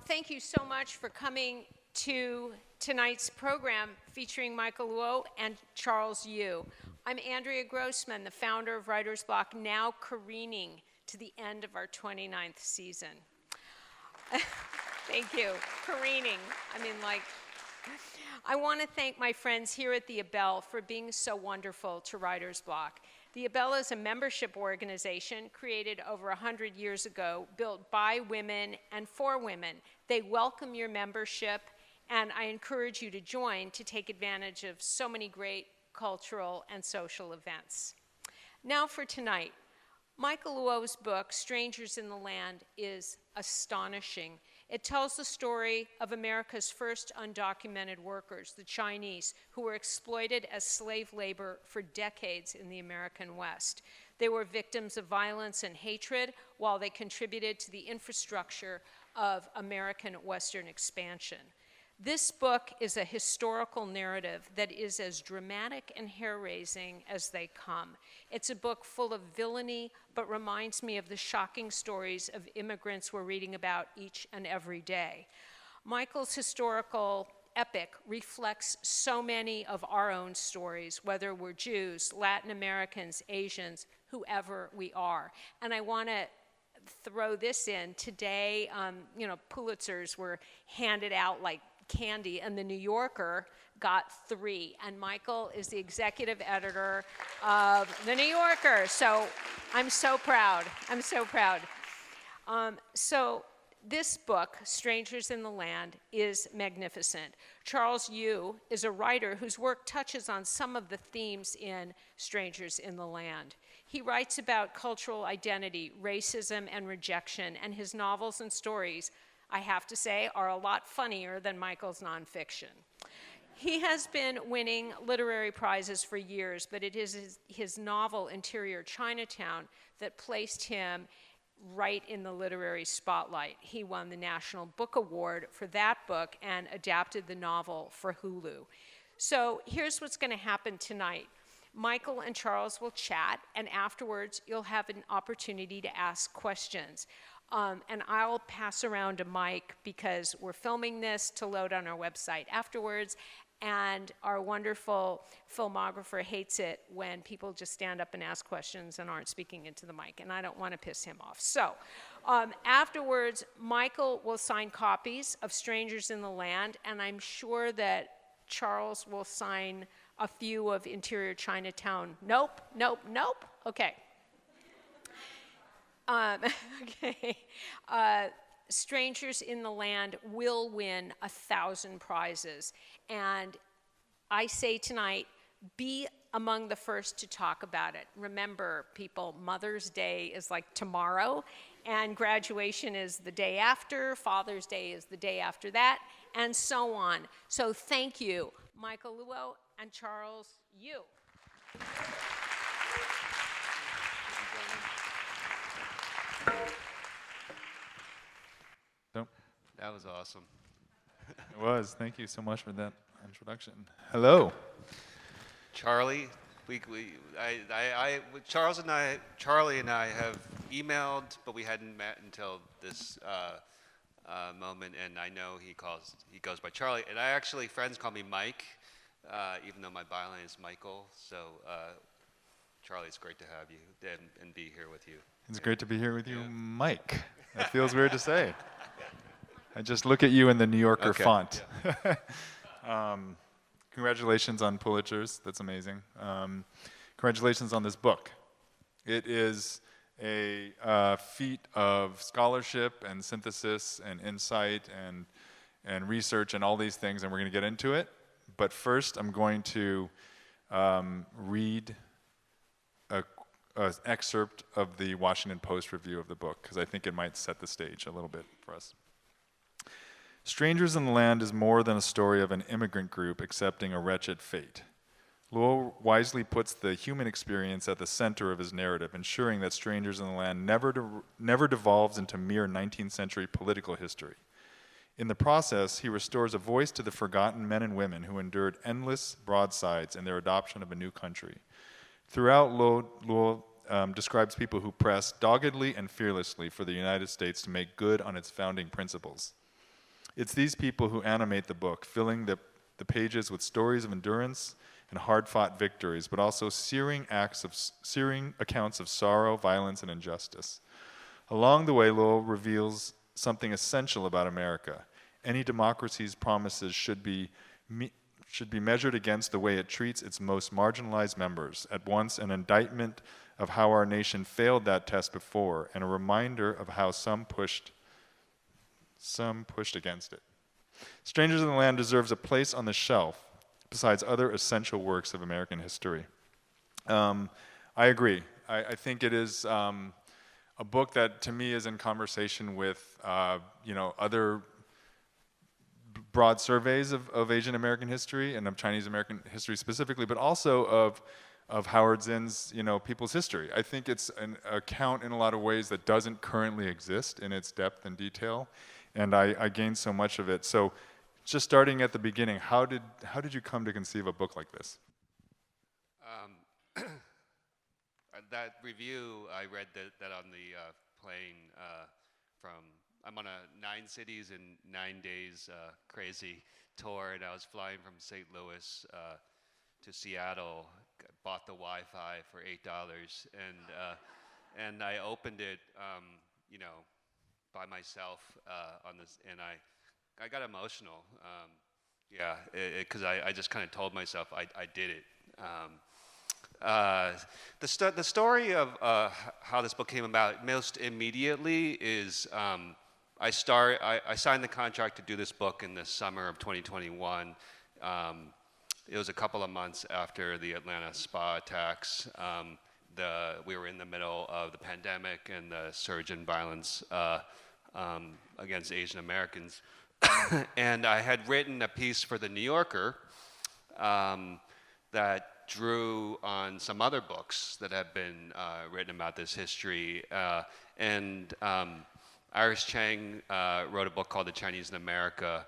Thank you so much for coming to tonight's program featuring Michael Luo and Charles Yu. I'm Andrea Grossman, the founder of Writer's Block, now careening to the end of our 29th season. Thank you. Careening. I want to thank my friends here at the Ebell for being so wonderful to Writer's Block. The Ebell is a membership organization created over 100 years ago, built by women and for women. They welcome your membership, and I encourage you to join to take advantage of so many great cultural and social events. Now for tonight. Michael Luo's book, Strangers in the Land, is astonishing. It tells the story of America's first undocumented workers, the Chinese, who were exploited as slave labor for decades in the American West. They were victims of violence and hatred while they contributed to the infrastructure of American Western expansion. This book is a historical narrative that is as dramatic and hair-raising as they come. It's a book full of villainy, but reminds me of the shocking stories of immigrants we're reading about each and every day. Michael's historical epic reflects so many of our own stories, whether we're Jews, Latin Americans, Asians, whoever we are. And I want to throw this in. Today, Pulitzers were handed out like candy, and the New Yorker got 3. And Michael is the executive editor of the New Yorker. So I'm so proud. I'm so proud. So this book, Strangers in the Land, is magnificent. Charles Yu is a writer whose work touches on some of the themes in Strangers in the Land. He writes about cultural identity, racism, and rejection, and his novels and stories, I have to say, are a lot funnier than Michael's nonfiction. He has been winning literary prizes for years, but it is his novel, Interior Chinatown, that placed him right in the literary spotlight. He won the National Book Award for that book and adapted the novel for Hulu. So here's what's going to happen tonight. Michael and Charles will chat, and afterwards you'll have an opportunity to ask questions. And I'll pass around a mic because we're filming this to load on our website afterwards, and our wonderful filmographer hates it when people just stand up and ask questions and aren't speaking into the mic, and I don't want to piss him off. So afterwards, Michael will sign copies of Strangers in the Land, and I'm sure that Charles will sign a few of Interior Chinatown. Nope, nope, nope. Okay. Okay. Strangers in the Land will win 1,000 prizes. And I say tonight, be among the first to talk about it. Remember, people, Mother's Day is like tomorrow, and graduation is the day after, Father's Day is the day after that, and so on. So thank you, Michael Luo and Charles Yu. That was awesome. It was. Thank you so much for that introduction. Hello. Charlie, Charlie and I have emailed, but we hadn't met until this moment, and I know he goes by Charlie, and friends call me Mike, even though my byline is Michael. So Charlie, it's great to have you and be here with you. It's great to be here with you, Mike. That feels weird to say. I just look at you in the New Yorker font. Yeah. Congratulations on Pulitzers. That's amazing. Congratulations on this book. It is a feat of scholarship and synthesis and insight and research and all these things, and we're going to get into it. But first, I'm going to read an excerpt of the Washington Post review of the book, because I think it might set the stage a little bit for us. Strangers in the Land is more than a story of an immigrant group accepting a wretched fate. Luo wisely puts the human experience at the center of his narrative, ensuring that Strangers in the Land never devolves into mere 19th century political history. In the process, he restores a voice to the forgotten men and women who endured endless broadsides in their adoption of a new country. Throughout, Luo describes people who press doggedly and fearlessly for the United States to make good on its founding principles. It's these people who animate the book, filling the pages with stories of endurance and hard-fought victories, but also searing accounts of sorrow, violence, and injustice. Along the way, Lowell reveals something essential about America. Any democracy's promises should be measured against the way it treats its most marginalized members, at once an indictment of how our nation failed that test before, and a reminder of how some pushed against it. Strangers in the Land deserves a place on the shelf besides other essential works of American history. I agree. I think it is a book that, to me, is in conversation with other broad surveys of Asian American history and of Chinese American history specifically, but also of Howard Zinn's people's history. I think it's an account in a lot of ways that doesn't currently exist in its depth and detail, and I gained so much of it. So, just starting at the beginning, how did you come to conceive a book like this? That review, I read that on the plane I'm on a 9 cities in 9 days crazy tour, and I was flying from St. Louis to Seattle, bought the Wi-Fi for $8, and I opened it, by myself on this, and I got emotional, because I just kind of told myself I did it. The story of how this book came about most immediately is I signed the contract to do this book in the summer of 2021. It was a couple of months after the Atlanta spa attacks. We were in the middle of the pandemic and the surge in violence against Asian Americans. And I had written a piece for The New Yorker that drew on some other books that have been written about this history. Iris Chang wrote a book called The Chinese in America.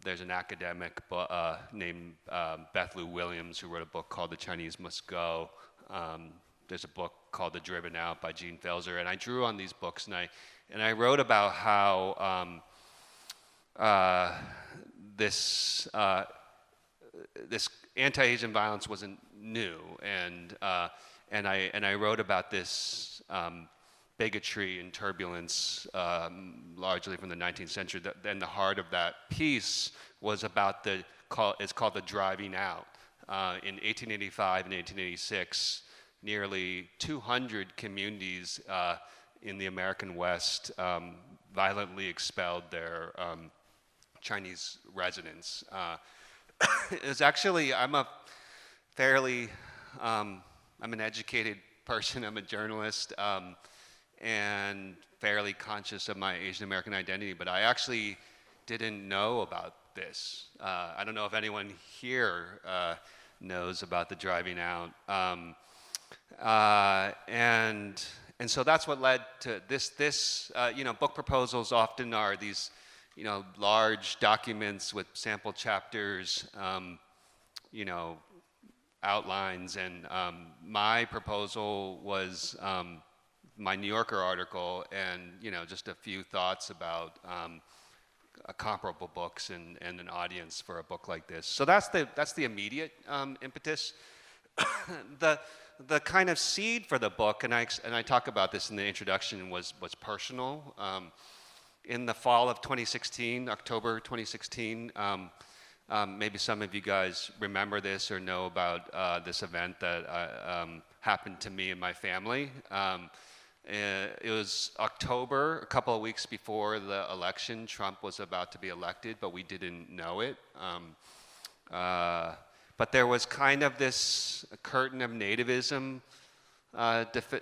There's an academic named Beth Lou Williams who wrote a book called The Chinese Must Go. There's a book called The Driven Out by Gene Felser. And I drew on these books, and I wrote about how this anti-Asian violence wasn't new, and I wrote about this bigotry and turbulence, largely from the 19th century. Then the heart of that piece was about it's called The Driving Out. In 1885 and 1886, nearly 200 communities in the American West violently expelled their Chinese residents. It's actually, I'm an educated person, I'm a journalist, and fairly conscious of my Asian American identity, but I actually didn't know about this. I don't know if anyone here knows about The Driving Out. And so that's what led to this, book proposals often are these, large documents with sample chapters, outlines, and my proposal was my New Yorker article and, just a few thoughts about comparable books and an audience for a book like this. So that's the immediate impetus. The kind of seed for the book, and I talk about this in the introduction, was personal. In the fall of 2016, October 2016, maybe some of you guys remember this or know about this event that happened to me and my family. It was October, a couple of weeks before the election. Trump was about to be elected, but we didn't know it. But there was kind of this curtain of nativism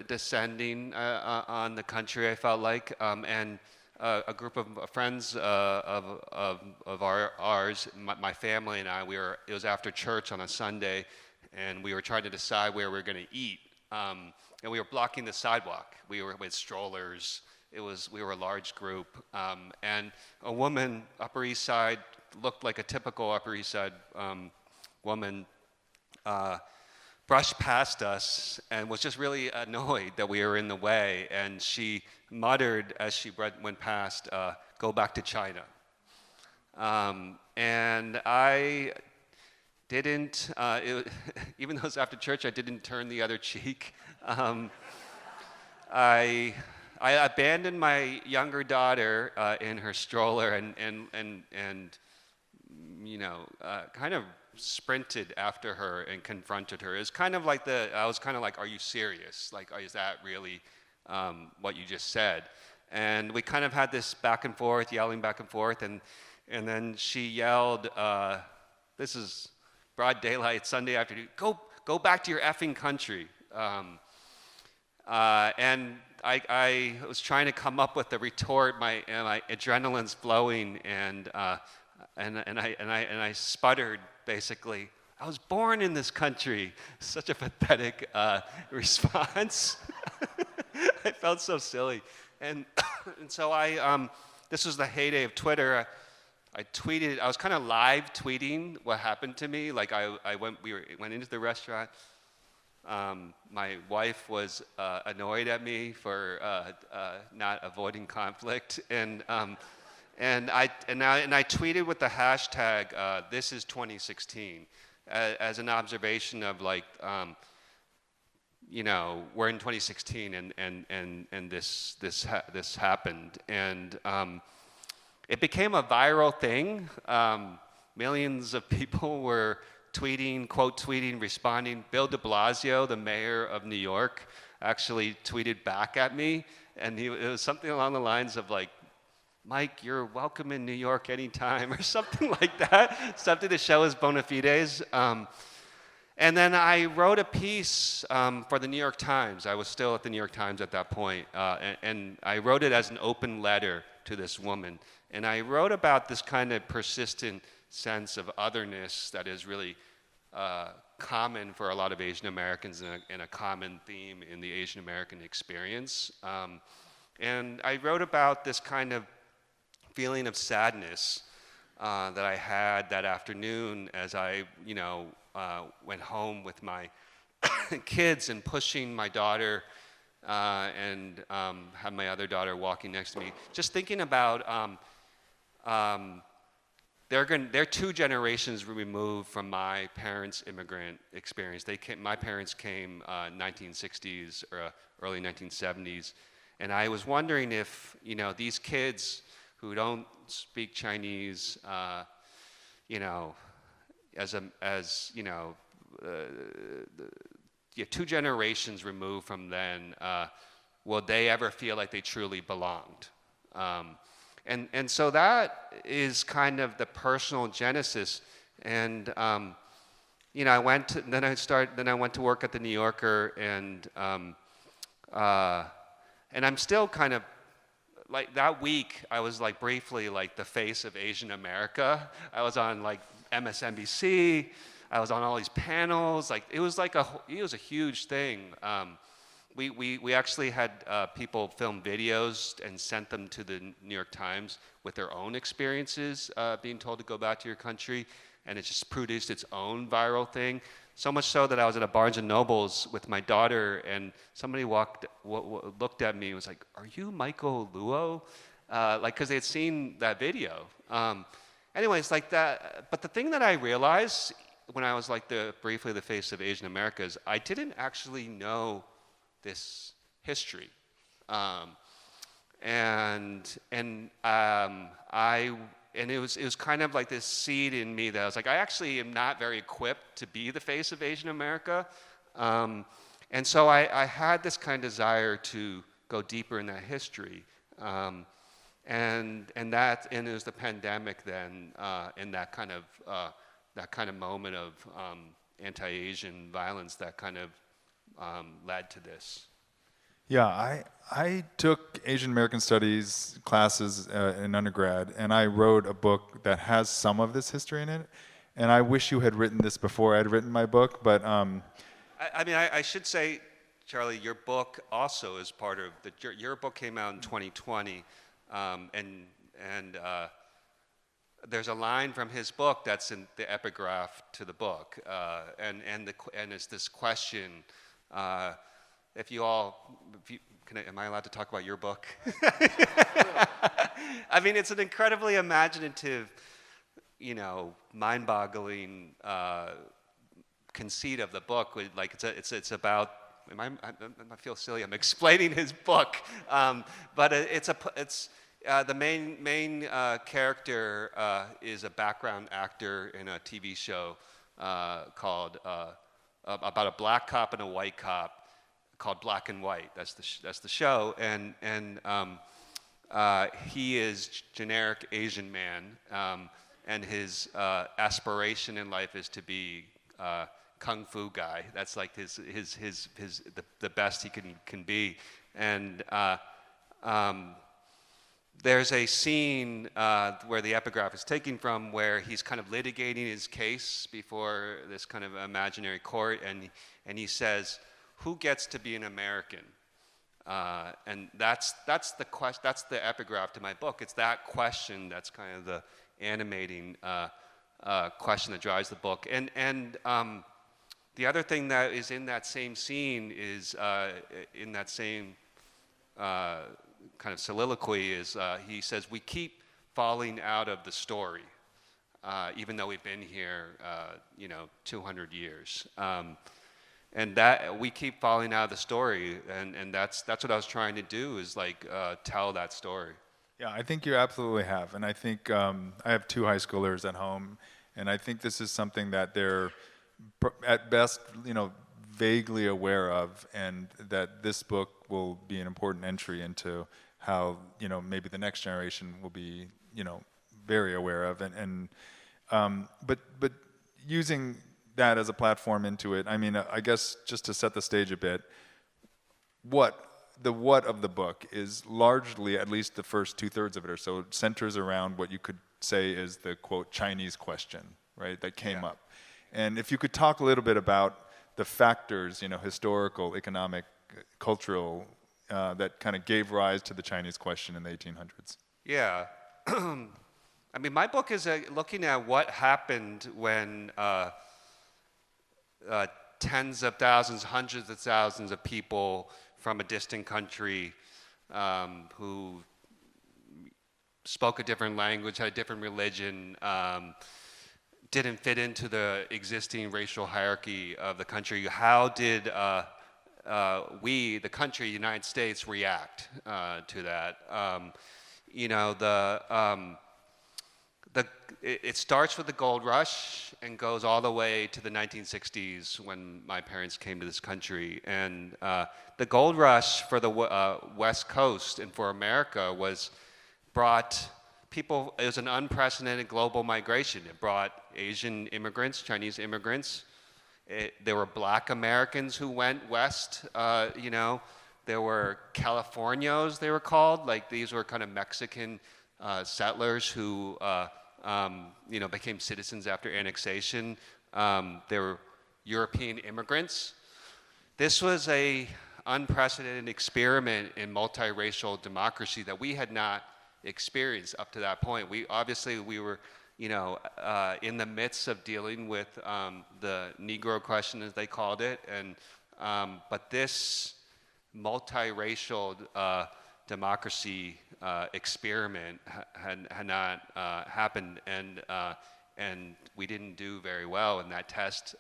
descending on the country, I felt like, and a group of friends of ours, my family and I, it was after church on a Sunday, and we were trying to decide where we were going to eat, and we were blocking the sidewalk. We were with strollers. We were a large group, and a woman, Upper East Side, looked like a typical Upper East Side woman, brushed past us and was just really annoyed that we were in the way. And she muttered as she went past, "Go back to China." And I didn't, even though it was after church, I didn't turn the other cheek. I abandoned my younger daughter in her stroller and you know, kind of sprinted after her and confronted her. It was kind of like I was kind of like, "Are you serious? Like, is that really what you just said?" And we kind of had this back and forth, yelling back and forth, and then she yelled, "This is broad daylight, Sunday afternoon. Go back to your effing country." And I was trying to come up with a retort. My adrenaline's flowing, and I sputtered basically. "I was born in this country." Such a pathetic response. I felt so silly, and so this was the heyday of Twitter. I tweeted. I was kind of live tweeting what happened to me. Like we went into the restaurant. My wife was annoyed at me for not avoiding conflict, and I tweeted with the hashtag "This is 2016" as an observation of like, you know, we're in 2016 and this happened, and it became a viral thing. Millions of people were tweeting, quote tweeting, responding. Bill de Blasio, the mayor of New York, actually tweeted back at me, and it was something along the lines of like, "Mike, you're welcome in New York anytime," or something like that, something to show his bona fides. And then I wrote a piece for the New York Times. I was still at the New York Times at that point, and I wrote it as an open letter to this woman. And I wrote about this kind of persistent sense of otherness that is really common for a lot of Asian Americans and a common theme in the Asian American experience. And I wrote about this kind of feeling of sadness that I had that afternoon as I, you know, went home with my kids and pushing my daughter and had my other daughter walking next to me. Just thinking about they're 2 generations removed from my parents' immigrant experience. My parents came 1960s or early 1970s, and I was wondering if, you know, these kids who don't speak Chinese, you know, as you know, 2 generations removed from then, will they ever feel like they truly belonged? And so that is kind of the personal genesis. And you know, then I went to work at the New Yorker, and I'm still kind of like, that week I was like briefly like the face of Asian America. I was on like MSNBC. I was on all these panels. Like it was a huge thing. We actually had people film videos and sent them to the New York Times with their own experiences being told to go back to your country, and it just produced its own viral thing. So much so that I was at a Barnes and Noble's with my daughter, and somebody looked at me and was like, "Are you Michael Luo?" Like, because they had seen that video. Anyways, like that. But the thing that I realized when I was like briefly the face of Asian America is I didn't actually know this history, and it was kind of like this seed in me that I was like, I actually am not very equipped to be the face of Asian America, and so I had this kind of desire to go deeper in that history, and it was the pandemic then, and that kind of moment of anti-Asian violence that kind of led to this. Yeah, I took Asian American Studies classes in undergrad, and I wrote a book that has some of this history in it. And I wish you had written this before I'd written my book, but I mean, I should say, Charlie, your book also is part of your book came out in 2020, and there's a line from his book that's in the epigraph to the book, and it's this question. If you, am I allowed to talk about your book? I mean, it's an incredibly imaginative, mind-boggling conceit of the book. Like it's about. I feel silly. I'm explaining his book, but the main character is a background actor in a TV show called about a black cop and a white cop called Black and White. That's the show, and he is generic Asian man, and his aspiration in life is to be kung fu guy. That's like the best he can be, and there's a scene where the epigraph is taken from, where he's kind of litigating his case before this kind of imaginary court, and he says, "Who gets to be an American?" And that's the epigraph to my book. It's that question that's kind of the animating question that drives the book. And the other thing that is in that same scene is in that same kind of soliloquy is he says, "We keep falling out of the story, even though we've been here, 200 years." And that we keep falling out of the story, and that's what I was trying to do, is like tell that story. Yeah, I think you absolutely have, and I think I have 2 high schoolers at home, and I think this is something that they're at best, vaguely aware of, and that this book will be an important entry into how maybe the next generation will be very aware of, but using that as a platform into it. I mean, I guess just to set the stage a bit, what of the book is largely, at least the first 2/3 of it or so, centers around what you could say is the quote Chinese question, right? That came up. And if you could talk a little bit about the factors, historical, economic, cultural, that kind of gave rise to the Chinese question in the 1800s. Yeah. I mean, my book is looking at what happened when tens of thousands, hundreds of thousands of people from a distant country who spoke a different language, had a different religion, didn't fit into the existing racial hierarchy of the country. How did we, the country, United States, react to that? It starts with the gold rush and goes all the way to the 1960s when my parents came to this country. And the gold rush for the West Coast and for America brought people. It was an unprecedented global migration. It brought Asian immigrants, Chinese immigrants. There were Black Americans who went west. There were Californios, they were called. Like, these were kind of Mexican settlers who became citizens after annexation. There were European immigrants. This was a unprecedented experiment in multiracial democracy that we had not experienced up to that point. We were, in the midst of dealing with the Negro question, as they called it, and but this multiracial democracy experiment had not happened, and we didn't do very well in that test.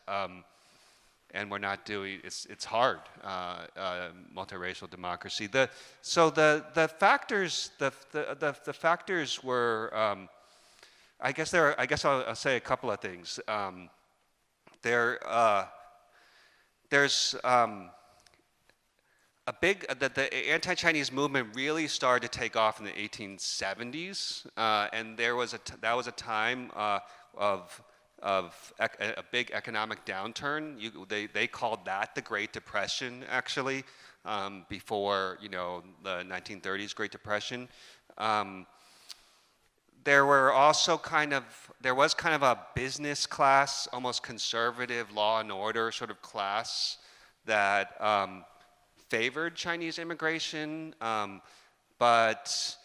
And we're not doing. It's hard. Multiracial democracy. The factors were. I guess I'll say a couple of things. There's the anti-Chinese movement really started to take off in the 1870s, and that was a time of a big economic downturn. They called that the Great Depression, actually, before the 1930s Great Depression. There was kind of a business class, almost conservative law and order sort of class that favored Chinese immigration, but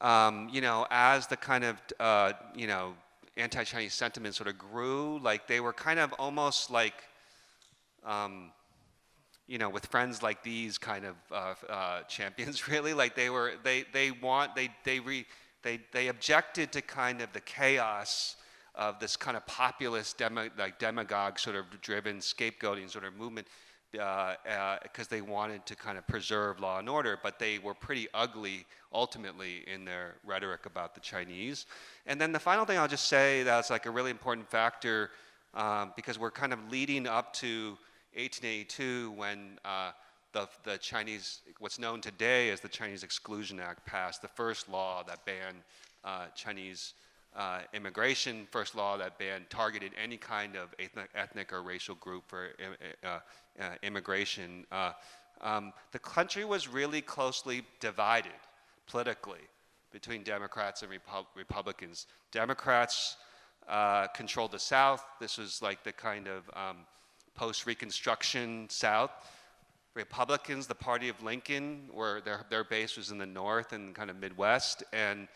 as the kind of, anti-Chinese sentiment sort of grew, like they were kind of almost like, with friends like these kind of champions, really, like they objected to kind of the chaos of this kind of populist demagogue sort of driven scapegoating sort of movement, because they wanted to kind of preserve law and order, but they were pretty ugly ultimately in their rhetoric about the Chinese. And then the final thing I'll just say that's like a really important factor, because we're kind of leading up to 1882 when the Chinese, what's known today as the Chinese Exclusion Act, passed, the first law that banned Chinese immigration, first law that targeted any kind of ethnic or racial group for immigration. The country was really closely divided politically between Democrats and Republicans. Democrats controlled the South. This was like the kind of post-Reconstruction South. Republicans, the party of Lincoln, their base was in the North and kind of Midwest, and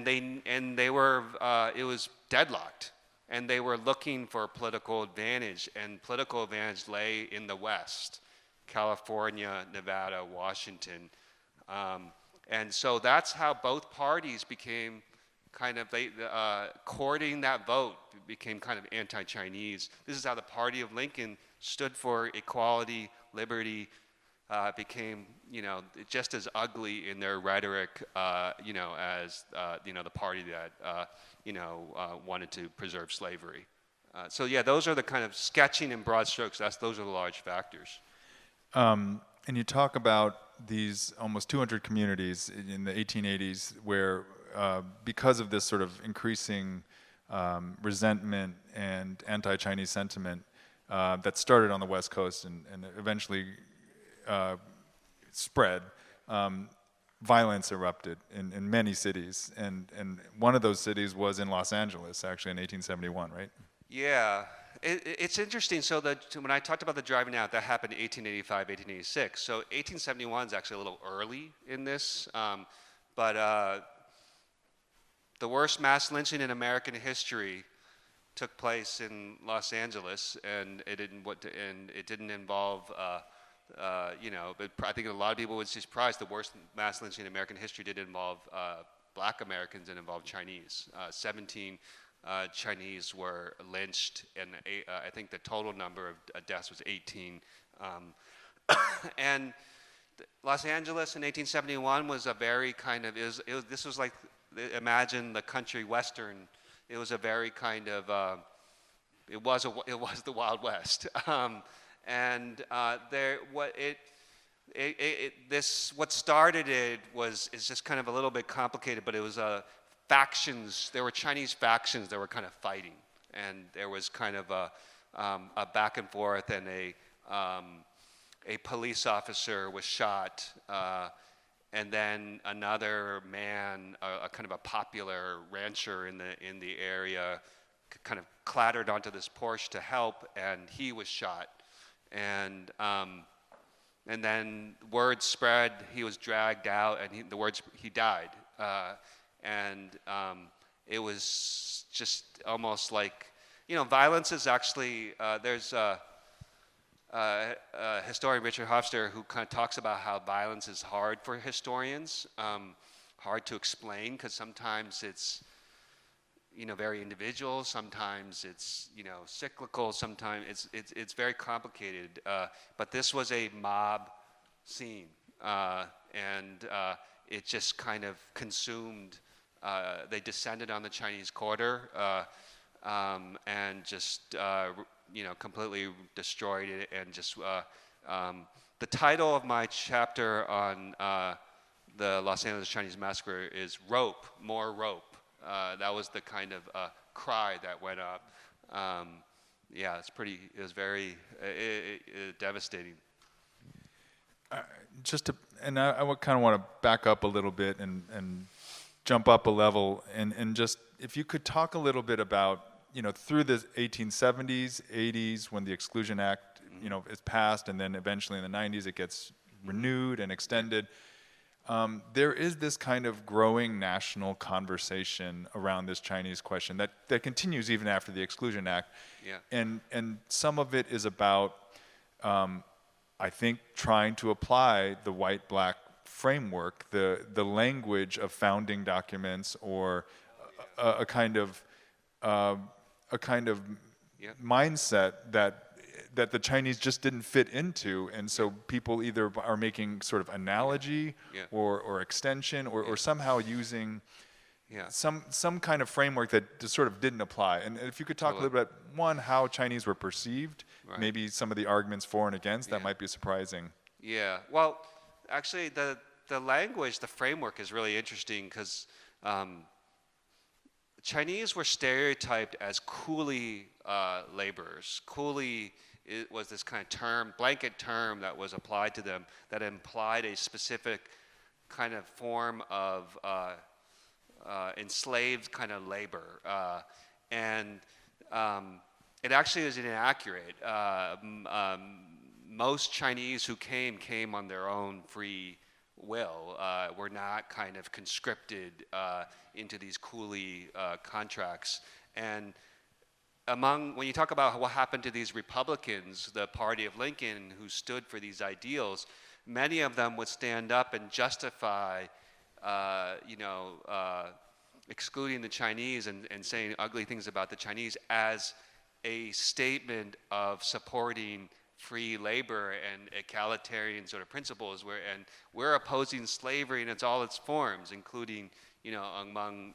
they were it was deadlocked, and they were looking for political advantage, and political advantage lay in the West, California, Nevada, Washington, and so that's how both parties became kind of courting that vote, became kind of anti-Chinese. This is how the party of Lincoln stood for equality, liberty, became, just as ugly in their rhetoric, as, the party that, wanted to preserve slavery. So yeah, those are the kind of sketching in broad strokes. Those are the large factors. And you talk about these almost 200 communities in the 1880s where, because of this sort of increasing resentment and anti-Chinese sentiment that started on the West Coast and eventually spread, violence erupted in many cities, and one of those cities was in Los Angeles, actually, in 1871, right? Yeah, it's interesting. So when I talked about the driving out, that happened in 1885, 1886. So 1871 is actually a little early in this, but the worst mass lynching in American history took place in Los Angeles, and it didn't involve. But I think a lot of people would be surprised. The worst mass lynching in American history did involve Black Americans and involved Chinese. 17 Chinese were lynched, and I think the total number of deaths was 18. And Los Angeles in 1871 was a very kind of this was like, imagine the country western. It was a very kind of it was the Wild West. And what started it is just kind of a little bit complicated, but it was factions. There were Chinese factions that were kind of fighting, and there was kind of a back and forth, and a police officer was shot, and then another man, a kind of a popular rancher in the area, kind of clattered onto this Porsche to help, and he was shot. And then word spread. He was dragged out, and he died. And it was just almost like, violence is actually. There's a historian, Richard Hofstadter, who kind of talks about how violence is hard for historians, hard to explain, because sometimes it's very individual. Sometimes it's cyclical. Sometimes it's very complicated. But this was a mob scene, and it just kind of consumed. They descended on the Chinese Quarter and just completely destroyed it. And just the title of my chapter on the Los Angeles Chinese Massacre is "Rope, More Rope." That was the kind of cry that went up. Yeah, it was very devastating. I kind of want to back up a little bit and jump up a level, and just if you could talk a little bit about, through the 1870s, 80s, when the Exclusion Act, is passed, and then eventually in the 90s it gets renewed and extended. there is this kind of growing national conversation around this Chinese question that continues even after the Exclusion Act. Yeah. And some of it is about, I think, trying to apply the white-black framework, the language of founding documents, or a kind of Yeah. mindset that the Chinese just didn't fit into, and so people either are making sort of analogy Yeah. or extension or somehow using Yeah. some kind of framework that just sort of didn't apply. And if you could talk a little bit, one, how Chinese were perceived, Right. maybe some of the arguments for and against, that Yeah. might be surprising. Yeah. Well, actually, the language, the framework is really interesting because Chinese were stereotyped as coolie laborers. Coolie was this kind of term, blanket term that was applied to them that implied a specific kind of form of enslaved kind of labor. And it actually is inaccurate. Most Chinese who came on their own free will, were not kind of conscripted into these coolie contracts. And when you talk about what happened to these Republicans, the party of Lincoln, who stood for these ideals, many of them would stand up and justify, excluding the Chinese and saying ugly things about the Chinese as a statement of supporting free labor and egalitarian sort of principles, and we're opposing slavery in all its forms, including among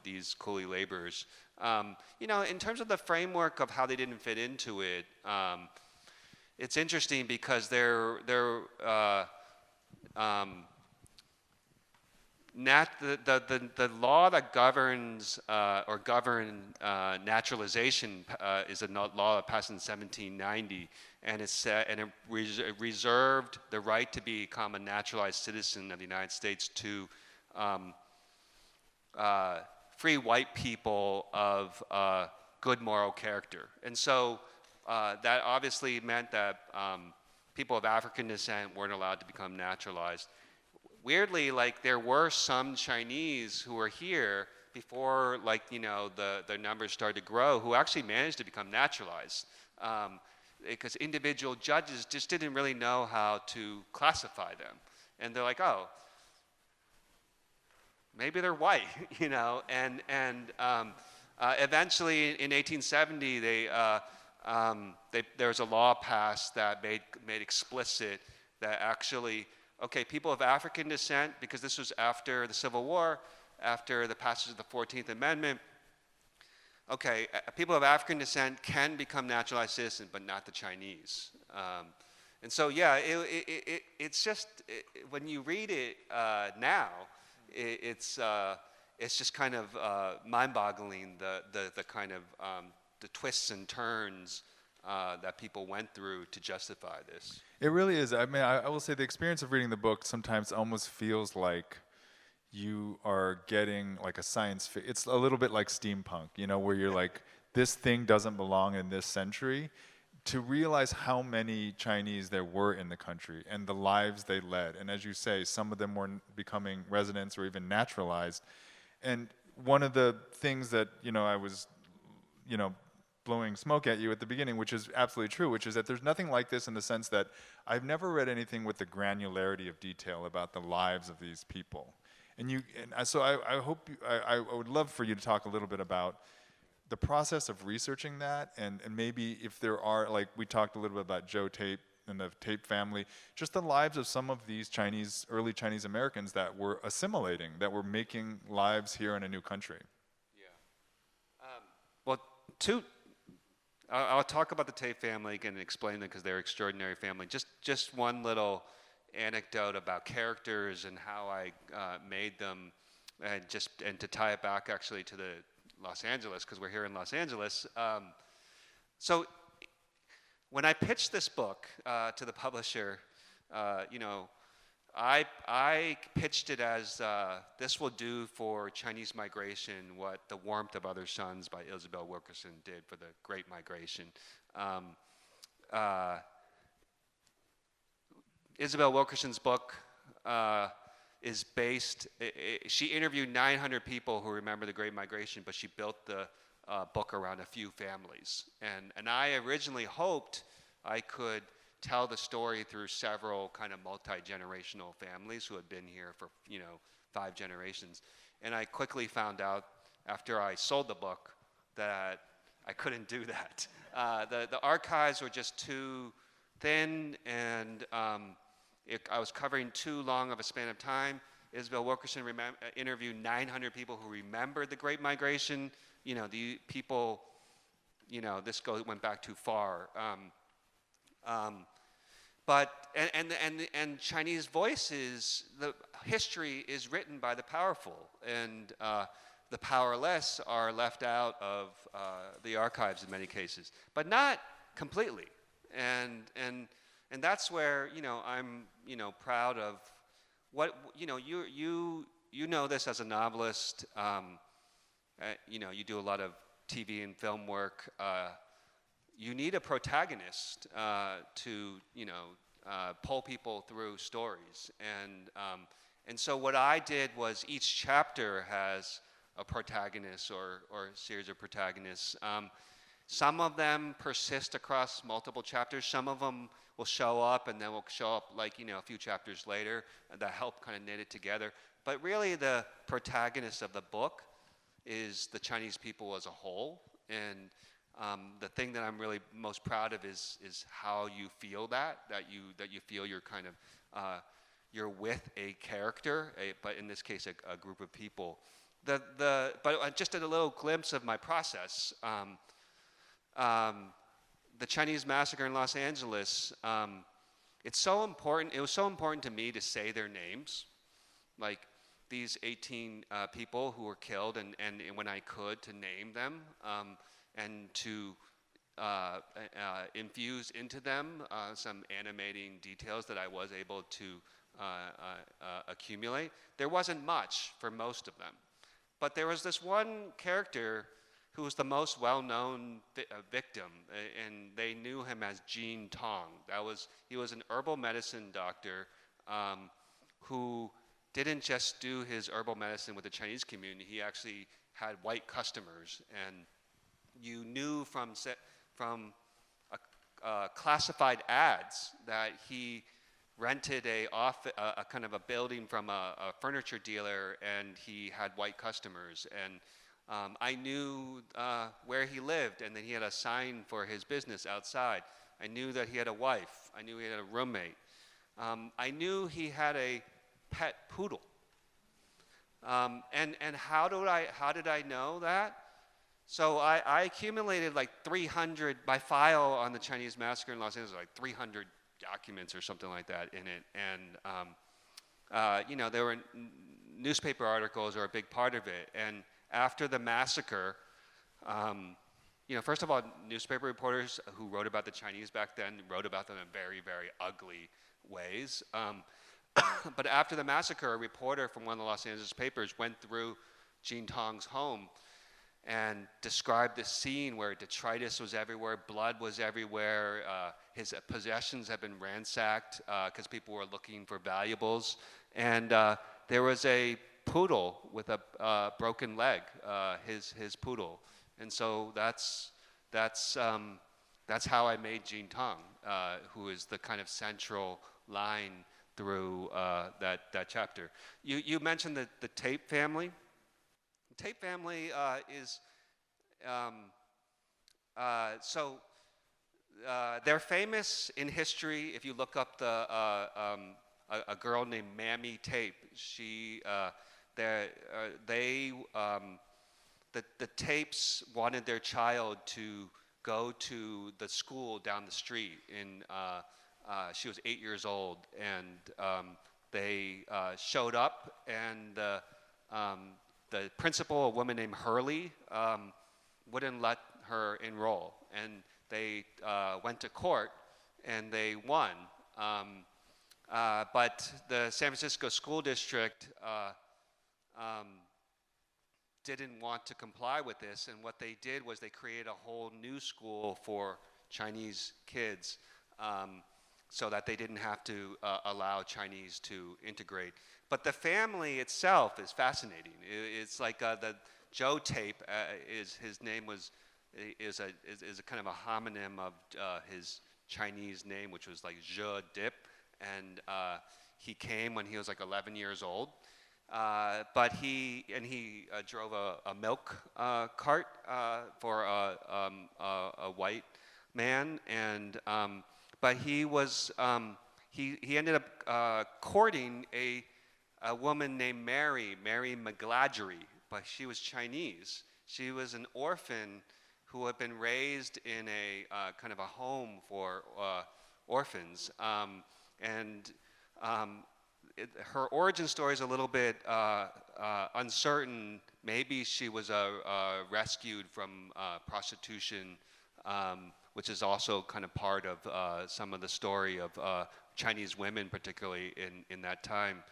these coolie laborers. In terms of the framework of how they didn't fit into it, it's interesting because the law that governs naturalization is a law that passed in 1790, and it reserved the right to become a naturalized citizen of the United States to free white people of good moral character. And so that obviously meant that people of African descent weren't allowed to become naturalized. Weirdly, there were some Chinese who were here before, the numbers started to grow, who actually managed to become naturalized, because individual judges just didn't really know how to classify them, and they're like, oh, maybe they're white, and eventually in 1870 there was a law passed that made explicit that actually, okay, people of African descent, because this was after the Civil War, after the passage of the 14th Amendment, okay, people of African descent can become naturalized citizens, but not the Chinese. And so, yeah, it's just, when you read it now, it's just kind of mind-boggling, the kind of the twists and turns that people went through to justify this. It really is. I mean, I will say the experience of reading the book sometimes almost feels like you are getting like a science fiction. It's a little bit like steampunk, where you're like, this thing doesn't belong in this century. To realize how many Chinese there were in the country and the lives they led. And as you say, some of them were becoming residents or even naturalized. And one of the things that, I was, blowing smoke at you at the beginning, which is absolutely true, which is that there's nothing like this in the sense that I've never read anything with the granularity of detail about the lives of these people. So I hope, I would love for you to talk a little bit about the process of researching that, and maybe if there are, like we talked a little bit about Joe Tape and the Tape family, just the lives of some of these early Chinese Americans that were assimilating, that were making lives here in a new country. Yeah. Well, I'll talk about the Tape family again and explain them because they're an extraordinary family. Just one little anecdote about characters and how I made them, and to tie it back actually to the Los Angeles, because we're here in Los Angeles. So when I pitched this book to the publisher, I pitched it as this will do for Chinese migration what The Warmth of Other Suns by Isabel Wilkerson did for the Great Migration. Isabel Wilkerson's book is based, she interviewed 900 people who remember the Great Migration, but she built the book around a few families. And I originally hoped I could tell the story through several kind of multi-generational families who had been here for 5 generations. And I quickly found out after I sold the book that I couldn't do that. The archives were just too thin, and I was covering too long of a span of time. Isabel Wilkerson interviewed 900 people who remembered the Great Migration. The people, this went back too far. But Chinese voices, the history is written by the powerful, and the powerless are left out of the archives in many cases, but not completely. And that's where I'm proud of what you know this as a novelist. You do a lot of TV and film work. You need a protagonist to pull people through stories, and so what I did was each chapter has a protagonist or a series of protagonists. Some of them persist across multiple chapters. Some of them will show up and then will show up a few chapters later that help kind of knit it together. But really the protagonist of the book is the Chinese people as a whole. And the thing that I'm really most proud of is how you feel that you feel you're kind of you're with a character, but in this case a group of people. But just a little glimpse of my process. The Chinese massacre in Los Angeles, it's so important. It was so important to me to say their names, like these 18 people who were killed, and when I could, to name them and to infuse into them some animating details that I was able to accumulate. There wasn't much for most of them, but there was this one character who was the most well-known victim, and they knew him as Jean Tong. He was an herbal medicine doctor who didn't just do his herbal medicine with the Chinese community. He actually had white customers, and you knew from classified ads that he rented a kind of a building from a furniture dealer, and he had white customers. And I knew where he lived, and that he had a sign for his business outside. I knew that he had a wife. I knew he had a roommate. I knew he had a pet poodle. And how did I know that? So I accumulated like 300, my file on the Chinese massacre in Los Angeles, like 300 documents or something like that in it. And there were newspaper articles are a big part of it. And after the massacre, first of all, newspaper reporters who wrote about the Chinese back then wrote about them in very, very ugly ways. But after the massacre, a reporter from one of the Los Angeles papers went through Jean Tong's home and described the scene where detritus was everywhere, blood was everywhere, his possessions had been ransacked because people were looking for valuables. And there was a poodle with a broken leg, his poodle. And so that's how I made Jean Tong, who is the kind of central line through that chapter. You mentioned the Tape family. The Tape family is they're famous in history. If you look up a girl named Mammy Tape, the Tapes wanted their child to go to the school down the street. She was 8 years old, and they showed up, and the principal, a woman named Hurley, wouldn't let her enroll, and they went to court, and they won. But the San Francisco School District didn't want to comply with this, and what they did was they created a whole new school for Chinese kids so that they didn't have to allow Chinese to integrate. But the family itself is fascinating. It's like the Joe tape his name is a kind of a homonym of his Chinese name, which was like Zhe Dip, and he came when he was like 11 years old. But he drove a milk cart for a white man, and but he was he ended up courting a woman named Mary McGladgery, but she was Chinese. She was an orphan who had been raised in a kind of a home for orphans, and her origin story is a little bit uncertain. Maybe she was rescued from prostitution, which is also kind of part of some of the story of Chinese women, particularly in that time.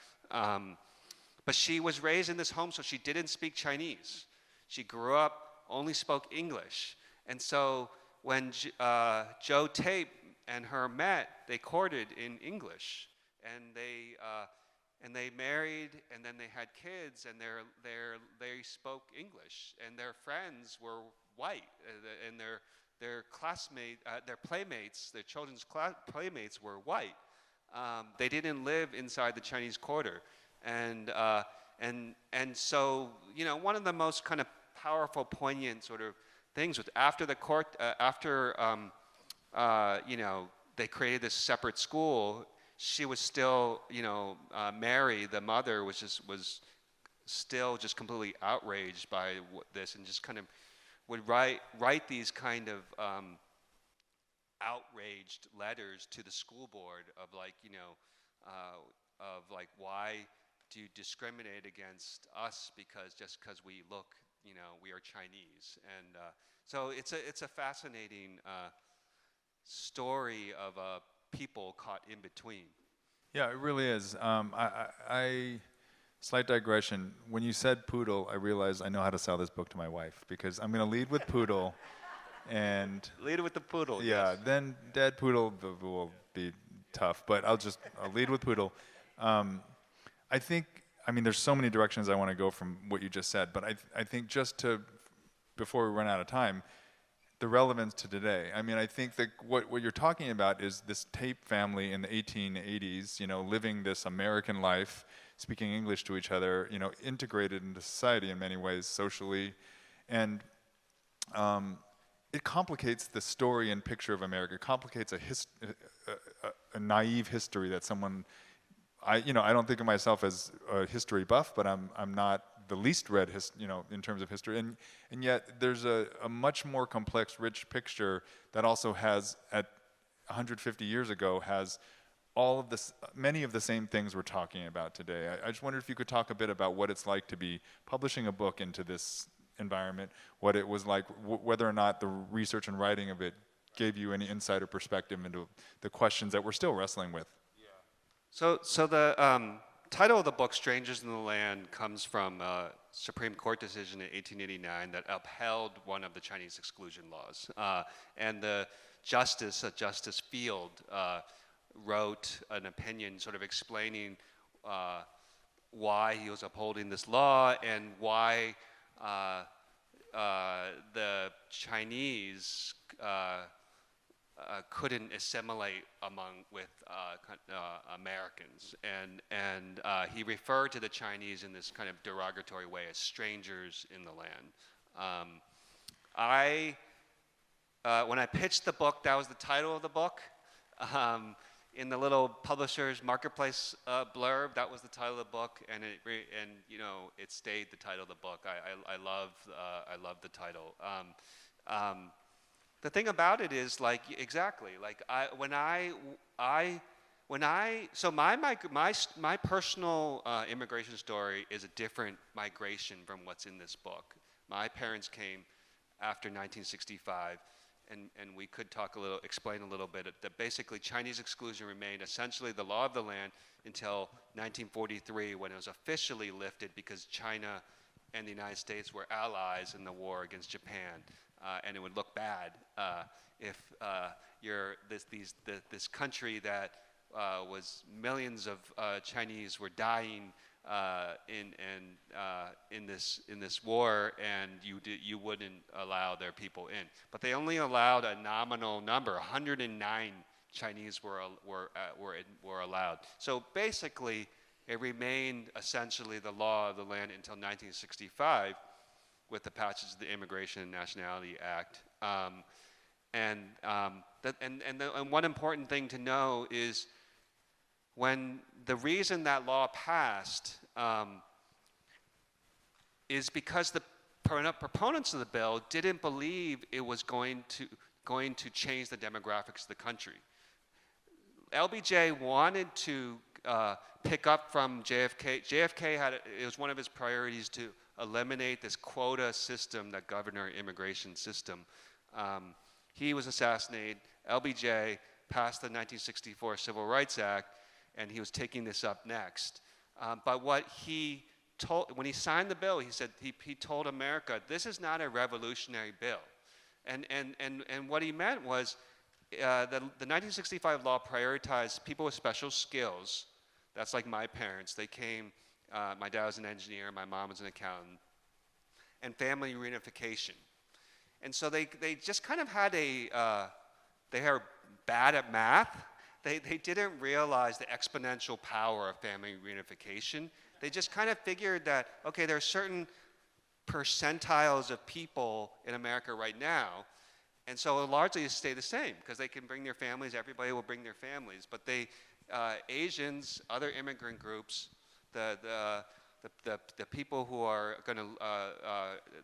But she was raised in this home, so she didn't speak Chinese. She grew up, only spoke English. And so when Joe Tape and her met, they courted in English. And they married, and then they had kids, and they spoke English. And their friends were white, and their classmates, their playmates, their children's playmates were white. They didn't live inside the Chinese Quarter, and so one of the most kind of powerful, poignant sort of things was after the court, they created this separate school. She was still, Mary, the mother, was still just completely outraged by this, and just kind of would write these kind of outraged letters to the school board of why do you discriminate against us just because we look, we are Chinese. And so it's a fascinating story of people caught in between. Yeah, it really is. Slight digression. When you said poodle, I realized I know how to sell this book to my wife, because I'm going to lead with poodle, and lead with the poodle. Yeah, yes. Then dad poodle will be tough, but I'll lead with poodle. There's so many directions I want to go from what you just said, but I think before we run out of time, the relevance to today. I think that what you're talking about is this Tape family in the 1880s, living this American life, speaking English to each other, integrated into society in many ways, socially, and it complicates the story and picture of America. It complicates a naive history that someone, I don't think of myself as a history buff, but I'm not the least read, in terms of history, and yet there's a much more complex, rich picture that also has, at 150 years ago, has all of this, many of the same things we're talking about today. I just wondered if you could talk a bit about what it's like to be publishing a book into this environment, what it was like, whether or not the research and writing of it gave you any insight or perspective into the questions that we're still wrestling with. Yeah. So the title of the book, Strangers in the Land, comes from a Supreme Court decision in 1889 that upheld one of the Chinese exclusion laws. And the Justice Field, wrote an opinion sort of explaining why he was upholding this law and why the Chinese couldn't assimilate with Americans, and he referred to the Chinese in this kind of derogatory way as strangers in the land. When I pitched the book, that was the title of the book. In the little publisher's marketplace blurb, that was the title of the book, and it stayed the title of the book. I love the title. The thing about it is, my personal immigration story is a different migration from what's in this book. My parents came after 1965. And we could explain a little bit that basically Chinese exclusion remained essentially the law of the land until 1943, when it was officially lifted because China and the United States were allies in the war against Japan, and it would look bad if this country that was millions of Chinese were dying in this war, and you wouldn't allow their people in. But they only allowed a nominal number. 109 Chinese were allowed. So basically, it remained essentially the law of the land until 1965, with the passage of the Immigration and Nationality Act. And one important thing to know is, when the reason that law passed is because the proponents of the bill didn't believe it was going to change the demographics of the country. LBJ wanted to pick up from JFK. JFK it was one of his priorities to eliminate this quota system that governed our immigration system. He was assassinated. LBJ passed the 1964 Civil Rights Act, and he was taking this up next. But what he told, when he signed the bill, he said, he told America, this is not a revolutionary bill. And what he meant was, the 1965 law prioritized people with special skills. That's like my parents. They came, my dad was an engineer, my mom was an accountant, and family reunification. And so they just kind of had they are bad at math. They didn't realize the exponential power of family reunification. They just kind of figured that, okay, there are certain percentiles of people in America right now, and so it'll largely stay the same because they can bring their families, everybody will bring their families. But Asians, other immigrant groups, the people who are going to,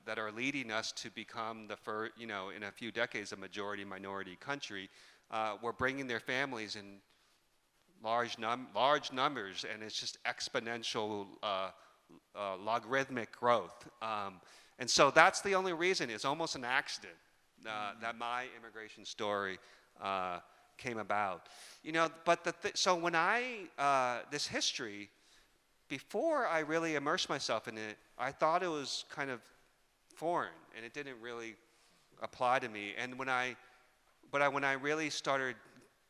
that are leading us to become the first, in a few decades, a majority minority country, were bringing their families in large numbers, and it's just exponential, logarithmic growth. And so that's the only reason. It's almost an accident that my immigration story came about. But so when this history, before I really immersed myself in it, I thought it was kind of foreign, and it didn't really apply to me. And when I really started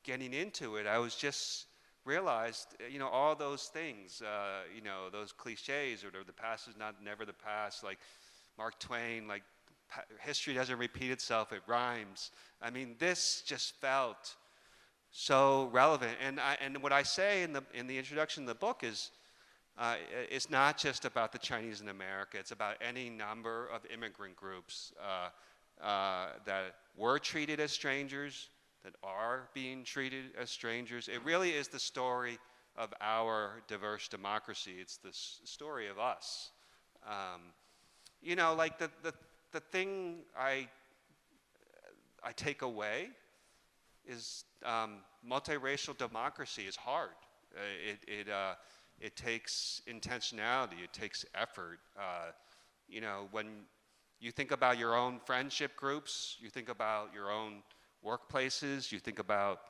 getting into it, I was just realized, all those things, those cliches, or the past is never the past, like Mark Twain, like history doesn't repeat itself, it rhymes. I mean, this just felt so relevant. And what I say in the introduction of the book is, it's not just about the Chinese in America. It's about any number of immigrant groups that were treated as strangers, that are being treated as strangers. It really is the story of our diverse democracy. It's the story of us. Like the thing I take away is multiracial democracy is hard. It takes intentionality. It takes effort. When you think about your own friendship groups, you think about your own workplaces, you think about,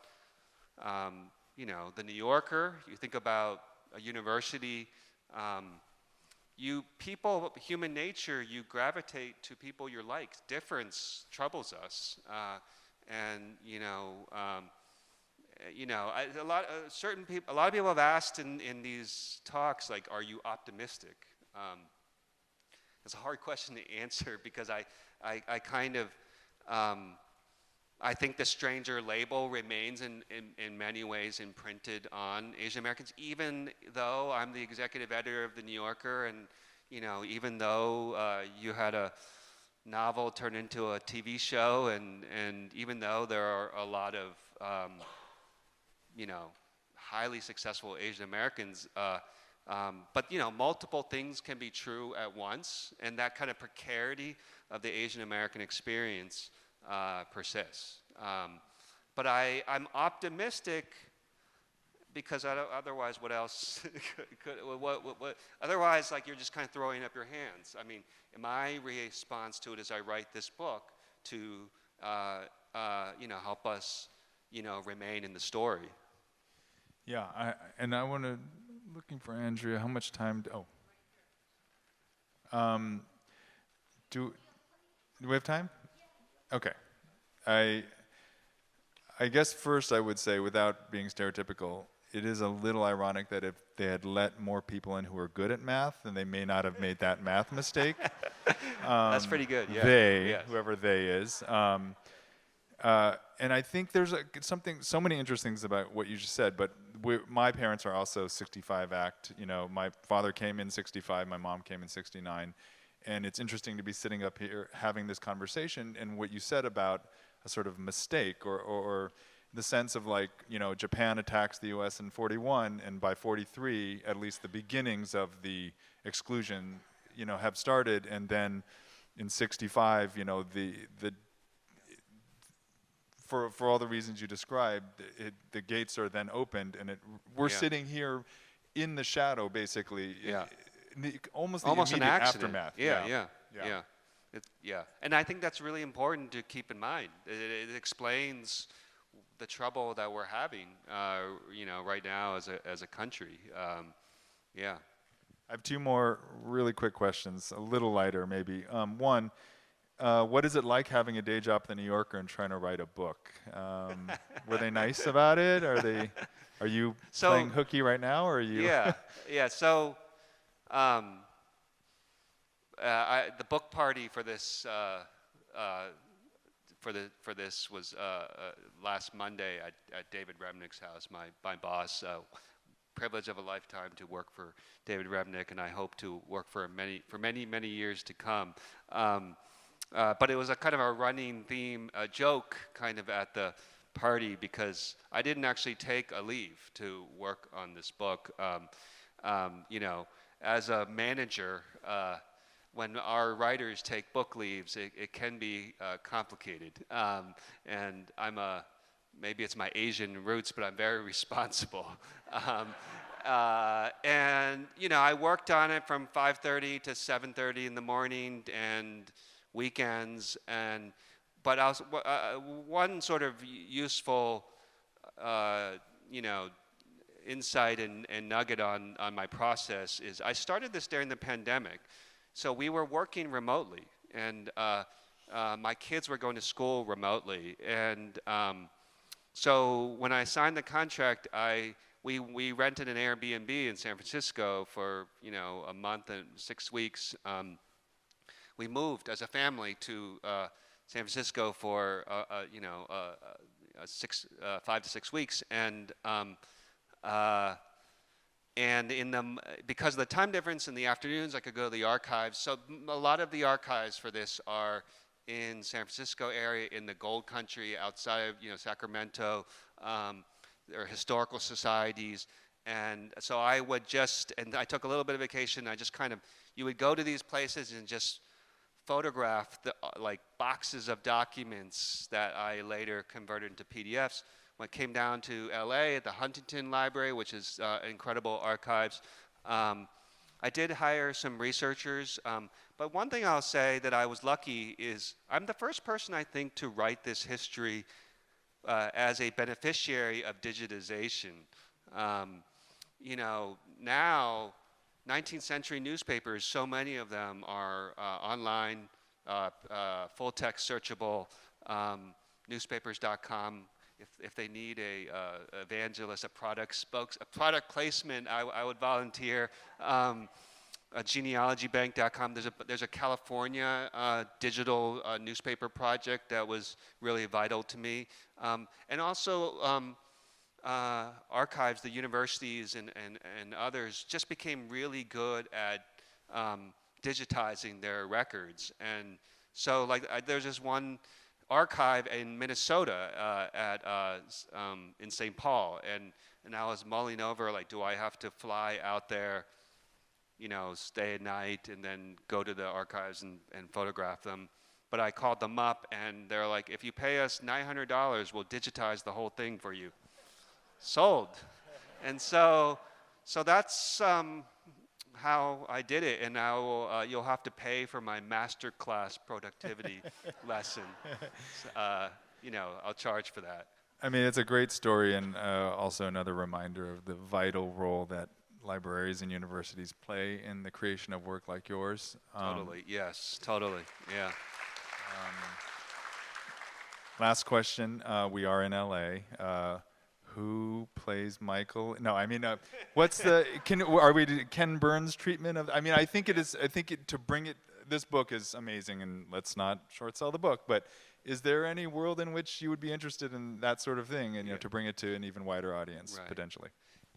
the New Yorker, you think about a university. Human nature, you gravitate to people you're like. Difference troubles us, a lot of people have asked in these talks, like, are you optimistic? It's a hard question to answer because I kind of, I think the stranger label remains in many ways imprinted on Asian Americans, even though I'm the executive editor of the New Yorker, and even though you had a novel turned into a TV show, and even though there are a lot of highly successful Asian Americans, but multiple things can be true at once, and that kind of precarity of the Asian American experience persists. But I'm optimistic because otherwise, what else? Otherwise, like, you're just kind of throwing up your hands. I mean, my response to it is I write this book to help us remain in the story. Yeah, I want to, looking for Andrea, how much time, do we have time? Okay. I guess first I would say, without being stereotypical, it is a little ironic that if they had let more people in who are good at math, then they may not have made that math mistake. That's pretty good. Yeah. They, Yes. whoever they is. And I think there's so many interesting things about what you just said, but my parents are also 65 ACT. You know, my father came in 65, my mom came in 69. And it's interesting to be sitting up here having this conversation, and what you said about a sort of mistake or the sense of, like, you know, Japan attacks the US in 41, and by 43, at least the beginnings of the exclusion, you know, have started, and then in 65, you know, for all the reasons you described, the gates are then opened, and we're sitting here in the shadow, basically. Yeah. Almost an immediate accident. aftermath. Yeah. And I think that's really important to keep in mind. It explains the trouble that we're having, you know, right now as a country. Yeah. I have two more really quick questions, a little lighter maybe. One, what is it like having a day job at the New Yorker and trying to write a book? Were they nice about it? Are you playing hooky right now, or are you? Yeah. So. The book party for this for this was last Monday at David Remnick's house. My boss, privilege of a lifetime to work for David Remnick, and I hope to work for many years to come. But it was a kind of a running theme, a joke kind of at the party, because I didn't actually take a leave to work on this book. You know, as a manager, when our writers take book leaves, it can be complicated. And maybe it's my Asian roots, but I'm very responsible. And, you know, I worked on it from 5:30 to 7:30 in the morning and weekends. But one sort of useful, you know, insight and nugget on my process is I started this during the pandemic. So we were working remotely, and my kids were going to school remotely. And so when I signed the contract, we rented an Airbnb in San Francisco for, you know, a month and 6 weeks. We moved as a family to San Francisco for, you know, 5 to 6 weeks. And because of the time difference in the afternoons, I could go to the archives. So a lot of the archives for this are in San Francisco area, in the Gold Country, outside of, you know, Sacramento. There are historical societies. And so I took a little bit of vacation. You would go to these places and just photograph like boxes of documents that I later converted into PDFs. When I came down to LA at the Huntington Library, which is incredible archives, I did hire some researchers. But one thing I'll say that I was lucky is I'm the first person, I think, to write this history as a beneficiary of digitization. You know, now 19th century newspapers, so many of them are online, full text searchable, newspapers.com. If they need a evangelist, a product placement, I would volunteer. Genealogybank.com. There's a California digital newspaper project that was really vital to me, and also archives. The universities and others just became really good at digitizing their records, and so there's this one archive in Minnesota in St. Paul, and I was mulling over, like, do I have to fly out there, you know, stay at night and then go to the archives and photograph them? But I called them up, and they're like, if you pay us $900, we'll digitize the whole thing for you. Sold. And so that's how I did it, and you'll have to pay for my master class productivity lesson. You know, I'll charge for that. I mean, it's a great story, and also another reminder of the vital role that libraries and universities play in the creation of work like yours. Totally, yes, totally, yeah. Last question, we are in LA. Who plays Michael? No, I mean, what's the are we Ken Burns treatment of? I mean, I think it is. I think to bring it. This book is amazing, and let's not short sell the book. But is there any world in which you would be interested in that sort of thing, and to bring it to an even wider audience potentially?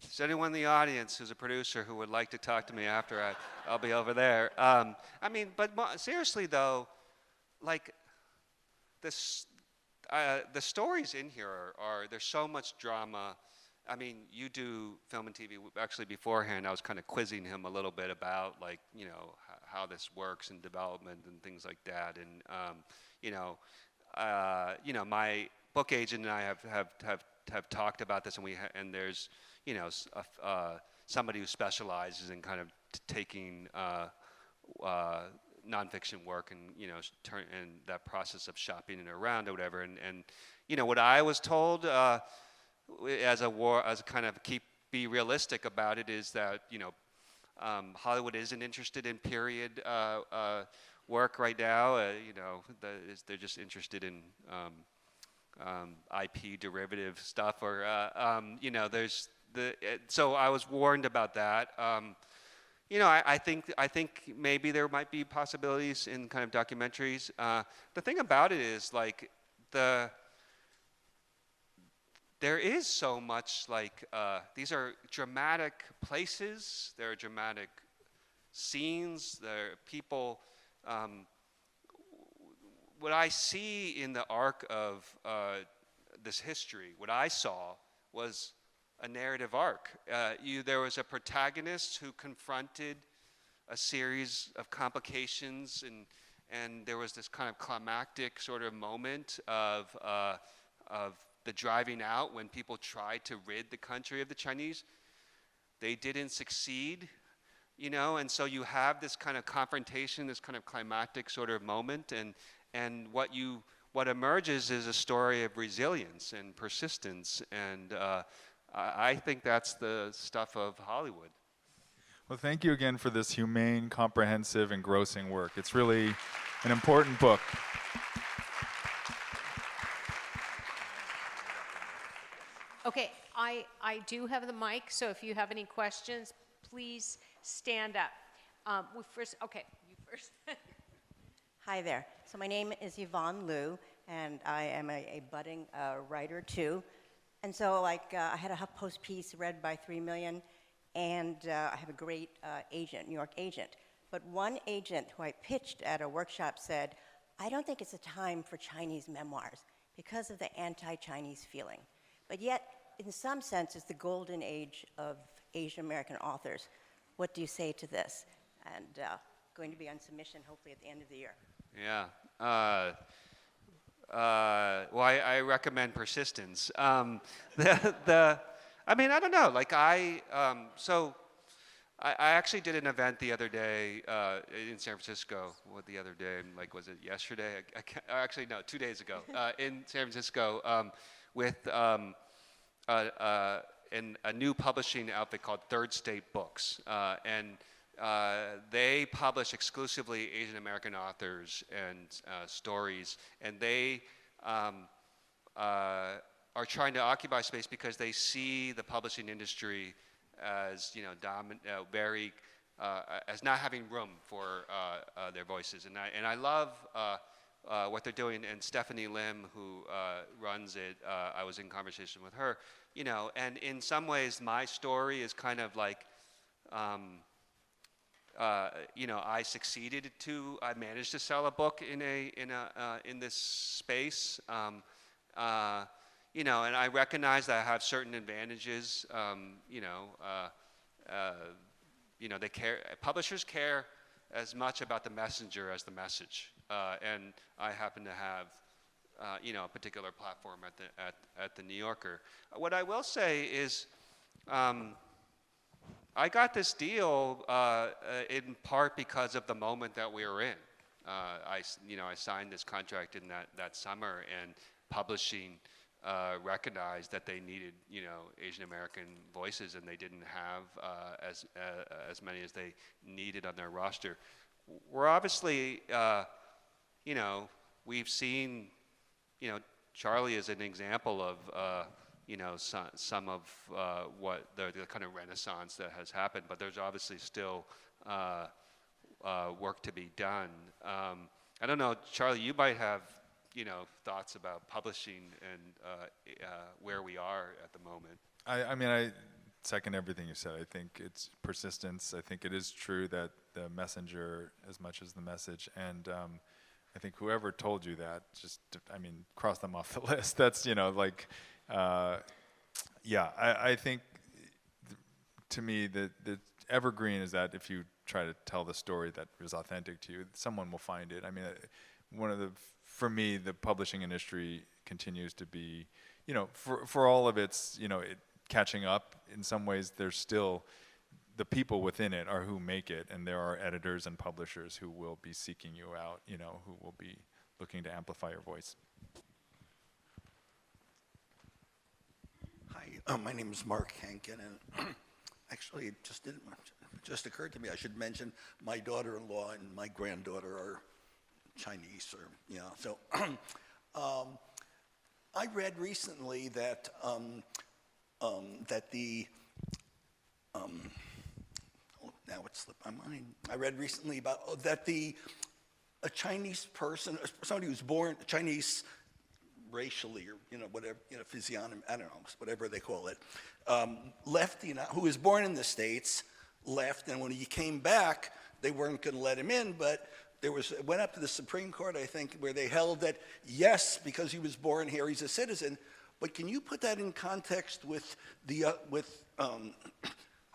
Is anyone in the audience who's a producer who would like to talk to me after I'll be over there? I mean, but seriously though, like this. The stories in here are there's so much drama. I mean, you do film and TV. Actually, beforehand, I was kind of quizzing him a little bit about like how this works in development and things like that. And my book agent and I have talked about this, and and there's somebody who specializes in kind of taking nonfiction work and and that process of shopping it around or whatever, and what I was told as a kind of be realistic about it is that Hollywood isn't interested in period work right now. They're just interested in IP derivative stuff, or there's so I was warned about that. I think maybe there might be possibilities in kind of documentaries. The thing about it is like there is so much like these are dramatic places. There are dramatic scenes. There are people. What I see in the arc of this history, what I saw was a narrative arc. There was a protagonist who confronted a series of complications, and there was this kind of climactic sort of moment of the driving out when people tried to rid the country of the Chinese. They didn't succeed, and so you have this kind of confrontation, this kind of climactic sort of moment, and what emerges is a story of resilience and persistence, and I think that's the stuff of Hollywood. Well, thank you again for this humane, comprehensive, engrossing work. It's really an important book. Okay, I do have the mic, so if you have any questions, please stand up. You first. Hi there. So my name is Yvonne Liu, and I am a budding writer too. And so I had a HuffPost piece read by 3 million, and I have a great agent, New York agent. But one agent who I pitched at a workshop said, I don't think it's a time for Chinese memoirs because of the anti-Chinese feeling. But yet, in some sense, it's the golden age of Asian American authors. What do you say to this? And going to be on submission hopefully at the end of the year. Yeah. Well, I recommend persistence. I mean, I don't know. Like so I actually did an event the other day in San Francisco. What the other day? Like, was it yesterday? Actually, no, 2 days ago in San Francisco with a new publishing outfit called Third State Books, and they publish exclusively Asian American authors and stories, and they are trying to occupy space because they see the publishing industry as very as not having room for their voices, and I love what they're doing. And Stephanie Lim, who runs it, I was in conversation with her, and in some ways my story is kind of like. I succeeded I managed to sell a book in this space, and I recognize that I have certain advantages. They care. Publishers care as much about the messenger as the message, and I happen to have, a particular platform at the New Yorker. What I will say is. I got this deal in part because of the moment that we were in. I signed this contract in that summer, and publishing recognized that they needed, Asian American voices, and they didn't have as many as they needed on their roster. We're obviously, we've seen, Charlie is an example some of what the kind of renaissance that has happened. But there's obviously still work to be done. I don't know, Charlie, you might have thoughts about publishing and where we are at the moment. I mean, I second everything you said. I think it's persistence. I think it is true that the messenger as much as the message. And I think whoever told you that, just, I mean, cross them off the list. That's, yeah, I think to me the evergreen is that if you try to tell the story that is authentic to you, someone will find it. I mean, for me, the publishing industry continues to be, for all of its, catching up. In some ways, there's still the people within it are who make it, and there are editors and publishers who will be seeking you out, who will be looking to amplify your voice. Hi, my name is Mark Hankin, and actually it just occurred to me I should mention my daughter-in-law and my granddaughter are Chinese, so I read recently that now it slipped my mind. I read recently about that a Chinese person, somebody who's born Chinese racially or whatever, physiognomy, I don't know, whatever they call it, left who was born in the States, left, and when he came back, they weren't going to let him in, but it went up to the Supreme Court, I think, where they held that yes, because he was born here, he's a citizen. But can you put that in context with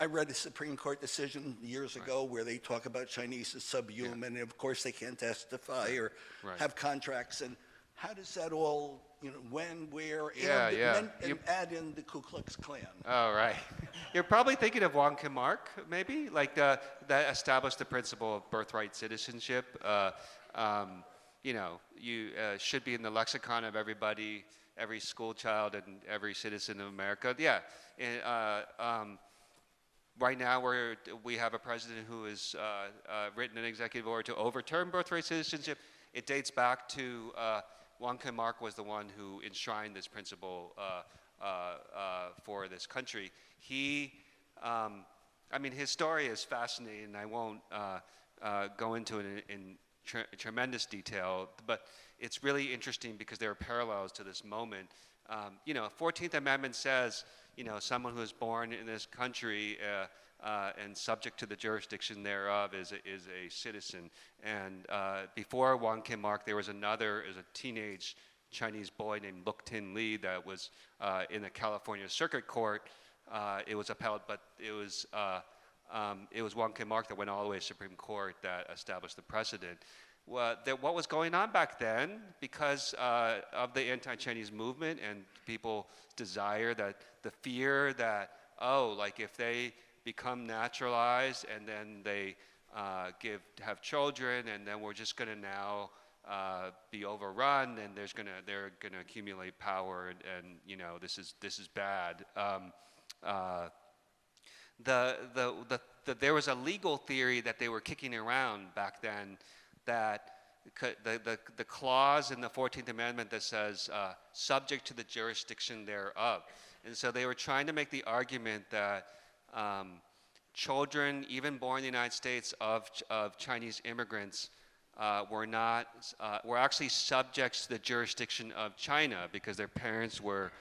I read a Supreme Court decision years ago where they talk about Chinese as subhuman, and of course they can't testify or have contracts. And how does that all, when, where, and add in the Ku Klux Klan? Oh, right. You're probably thinking of Wong Kim Ark, maybe, like that established the principle of birthright citizenship. You should be in the lexicon of everybody, every school child, and every citizen of America. Yeah. And, right now, we have a president who has written an executive order to overturn birthright citizenship. It dates back to Wong Kim Ark was the one who enshrined this principle for this country. His story is fascinating, and I won't go into it in tremendous detail, but it's really interesting because there are parallels to this moment. 14th Amendment says, someone who is born in this country and subject to the jurisdiction thereof is a citizen. And before Wong Kim Ark, there was a teenage Chinese boy named Luk Tin Lee that was in the California Circuit Court. It was upheld, but it was Wong Kim Ark that went all the way to Supreme Court that established the precedent. What was going on back then, because of the anti-Chinese movement and people's desire, that the fear that, if they become naturalized and then they have children, and then we're just going to now be overrun, and they're going to accumulate power, and this is bad. There was a legal theory that they were kicking around back then, that the clause in the 14th Amendment that says subject to the jurisdiction thereof. And so they were trying to make the argument that children, even born in the United States of Chinese immigrants, were actually subjects to the jurisdiction of China because their parents were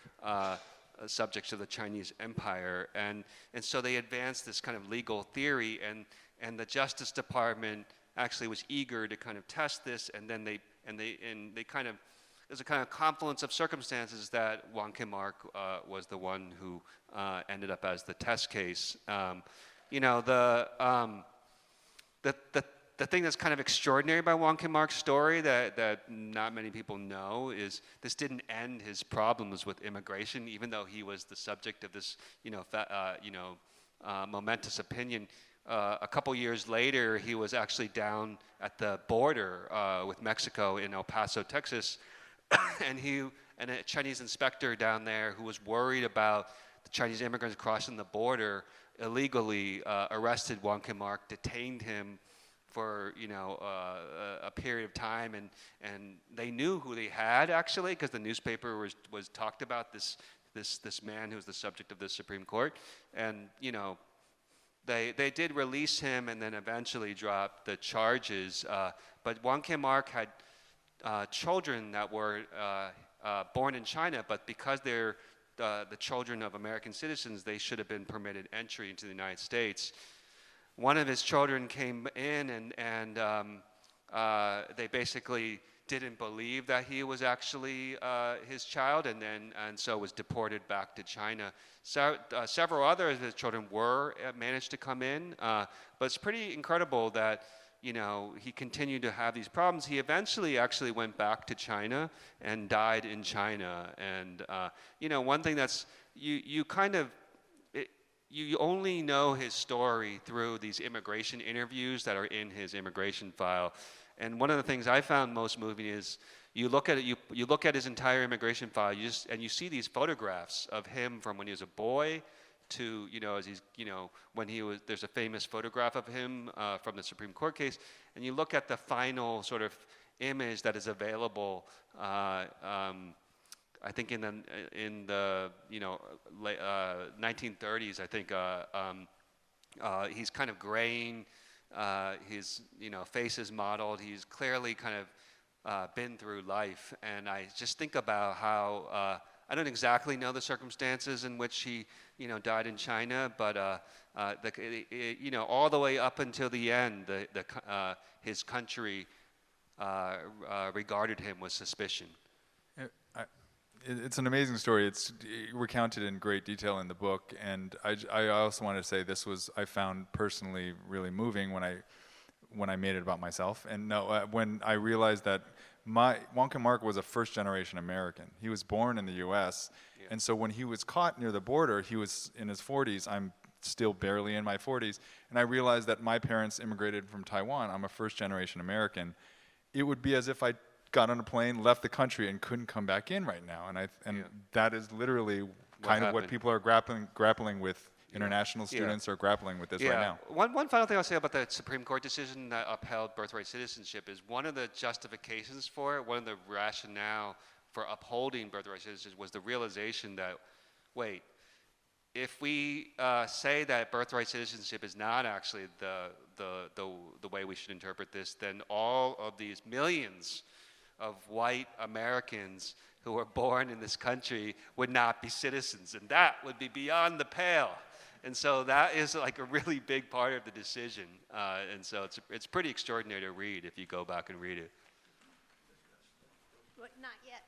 subjects to the Chinese Empire. And so they advanced this kind of legal theory, and the Justice Department actually was eager to kind of test this, and then they kind of, there's a kind of confluence of circumstances that Wong Kim Ark was the one who ended up as the test case. The thing that's kind of extraordinary about Wong Kim Ark's story that not many people know is this didn't end his problems with immigration, even though he was the subject of this, momentous opinion. A couple years later, he was actually down at the border with Mexico in El Paso, Texas, and a Chinese inspector down there who was worried about the Chinese immigrants crossing the border illegally arrested Wong Kim Ark, detained him for a period of time, and they knew who they had, actually, because the newspaper was talked about this this man who's the subject of the Supreme Court, and they did release him and then eventually dropped the charges. But Wang Kim-ark had children that were born in China, but because they're the children of American citizens, they should have been permitted entry into the United States. One of his children came in and they basically didn't believe that he was actually his child, and so was deported back to China. So, several other of his children were managed to come in, but it's pretty incredible that he continued to have these problems. He eventually actually went back to China and died in China. And one thing that's you only know his story through these immigration interviews that are in his immigration file. And one of the things I found most moving is you look at it, you look at his entire immigration file, and you see these photographs of him from when he was a boy to as he's when he was. There's a famous photograph of him from the Supreme Court case, and you look at the final sort of image that is available. I think in the 1930s, I think he's kind of graying. His face is modeled. He's clearly kind of been through life, and I just think about how I don't exactly know the circumstances in which he died in China, but all the way up until the end, his country regarded him with suspicion. It's an amazing story. It's recounted in great detail in the book, and I also want to say this was, I found personally really moving when I made it about myself. And when I realized that Wang Kim-ark was a first-generation American. He was born in the U.S., and so when he was caught near the border, he was in his 40s. I'm still barely in my 40s, and I realized that my parents immigrated from Taiwan. I'm a first-generation American. It would be as if I got on a plane, left the country, and couldn't come back in right now. And that is literally kind of what people are grappling with. International students are grappling with this right now. One final thing I'll say about the Supreme Court decision that upheld birthright citizenship is one of the justifications for it, one of the rationale for upholding birthright citizenship was the realization that, wait, if we say that birthright citizenship is not actually the way we should interpret this, then all of these millions of white Americans who were born in this country would not be citizens, and that would be beyond the pale. And so that is like a really big part of the decision, and so it's pretty extraordinary to read if you go back and read it. But not yet.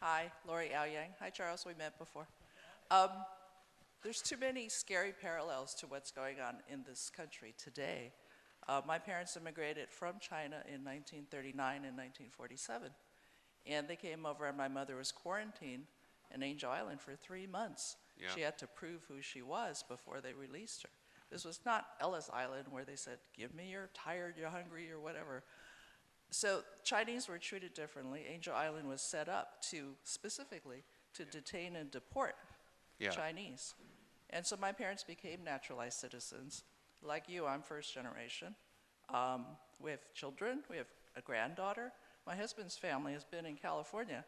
Hi, Lori Aoyang. Hi, Charles. We met before. There's too many scary parallels to what's going on in this country today. My parents immigrated from China in 1939 and 1947, and they came over, and my mother was quarantined in Angel Island for 3 months. Yeah. She had to prove who she was before they released her. This was not Ellis Island where they said, give me you're tired, you're hungry, or whatever. So Chinese were treated differently. Angel Island was set up specifically to detain and deport Chinese. And so my parents became naturalized citizens. Like you, I'm first generation. We have children, we have a granddaughter. My husband's family has been in California,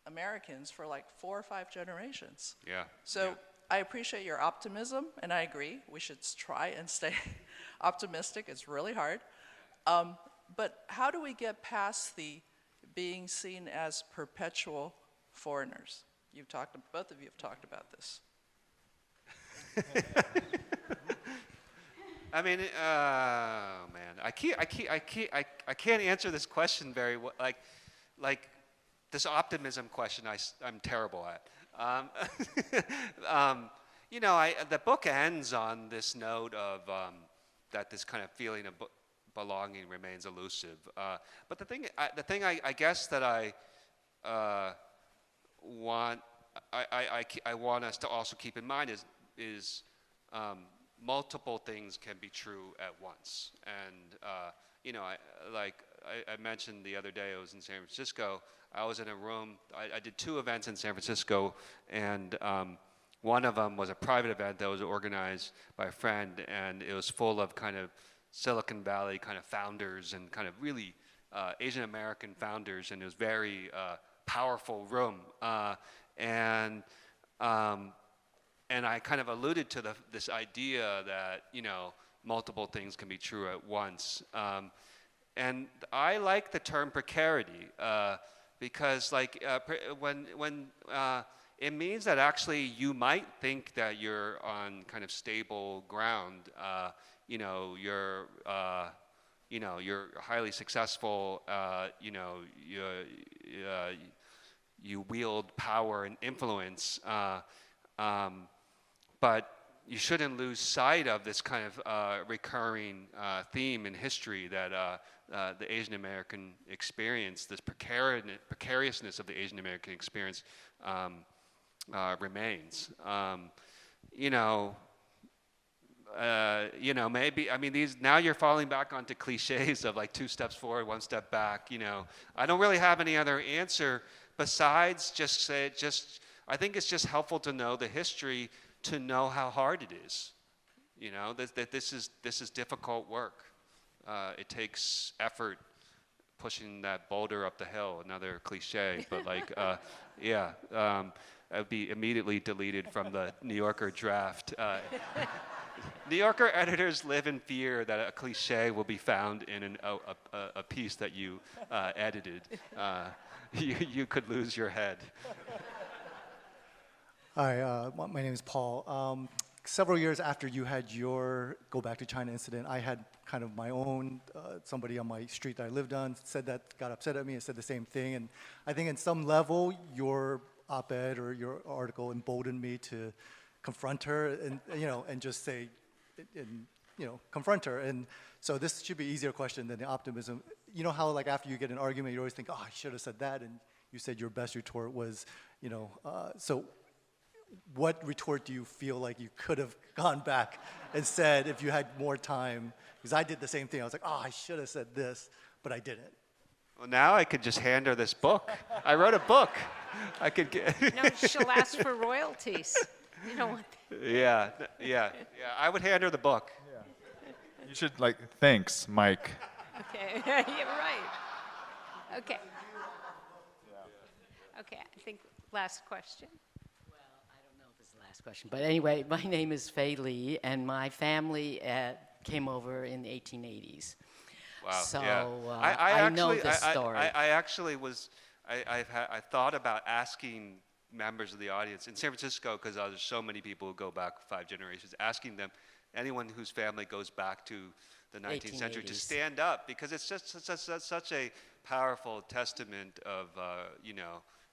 Americans, for like 4 or 5 generations. Yeah. So I appreciate your optimism, and I agree. We should try and stay optimistic. It's really hard. But how do we get past the being seen as perpetual foreigners? Both of you have talked about this. I mean, oh man, I can't answer this question very well. Like this optimism question, I'm terrible at. The book ends on this note of that this kind of feeling of belonging remains elusive. But the thing I guess that I want us to also keep in mind is multiple things can be true at once. And I mentioned the other day, I was in San Francisco. I was in a room. I did 2 events in San Francisco, and one of them was a private event that was organized by a friend, and it was full of kind of Silicon Valley kind of founders and kind of really Asian American founders, and it was very powerful room, and I kind of alluded to this idea that multiple things can be true at once, and I like the term precarity because when it means that actually you might think that you're on kind of stable ground. You're highly successful. You wield power and influence, but you shouldn't lose sight of this kind of recurring theme in history that the Asian American experience, this precariousness of the Asian American experience, remains. Maybe, I mean, now you're falling back onto cliches of like 2 steps forward, 1 step back. I don't really have any other answer besides I think it's just helpful to know the history, to know how hard it is. That this is difficult work. It takes effort pushing that boulder up the hill. Another cliche, but it would be immediately deleted from the New Yorker draft. New Yorker editors live in fear that a cliche will be found in a piece that you edited. You could lose your head. Hi, my name is Paul. Several years after you had your Go Back to China incident, I had kind of my own, somebody on my street that I lived on got upset at me and said the same thing. And I think in some level, your op-ed or your article emboldened me to confront her and just say, confront her. And so this should be an easier question than the optimism. You know how like after you get an argument, you always think, oh, I should have said that. And you said your best retort was, so what retort do you feel like you could have gone back and said if you had more time? Because I did the same thing. I was like, oh, I should have said this, but I didn't. Well, now I could just hand her this book. I wrote a book. I could get. No, she'll ask for royalties. You don't want that. Yeah. I would hand her the book. Yeah. You should thanks, Mike. Okay, you're right. Okay. Okay, I think last question. Well, I don't know if it's the last question, but anyway, my name is Fei Li, and my family came over in the 1880s. Wow. So yeah. I know the story. I thought about asking members of the audience in San Francisco, because there's so many people who go back 5 generations, asking them, anyone whose family goes back to the 19th century, to stand up, because it's just such a powerful testament of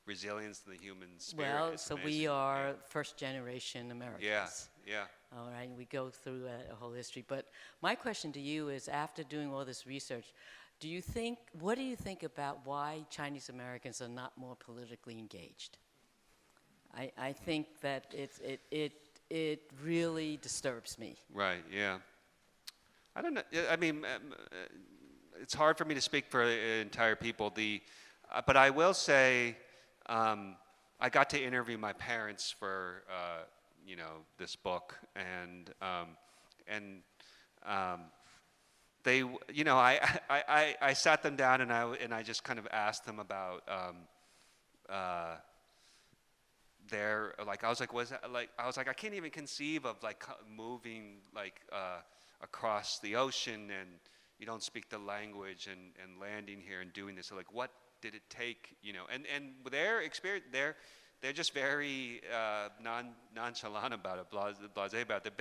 resilience in the human spirit. Well, It's so amazing. we are first-generation Americans. Yeah. All right, we go through a whole history. But my question to you is, after doing all this research, what do you think about why Chinese Americans are not more politically engaged? I think that it really disturbs me. Right. Yeah. I don't know. I mean, it's hard for me to speak for entire people. But I will say, I got to interview my parents for this book, and they, I sat them down and I just kind of asked them about their, I was like, I can't even conceive of moving across the ocean, and you don't speak the language, and landing here and doing this. So what did it take? And their experience, they're just very nonchalant about it, blasé about it.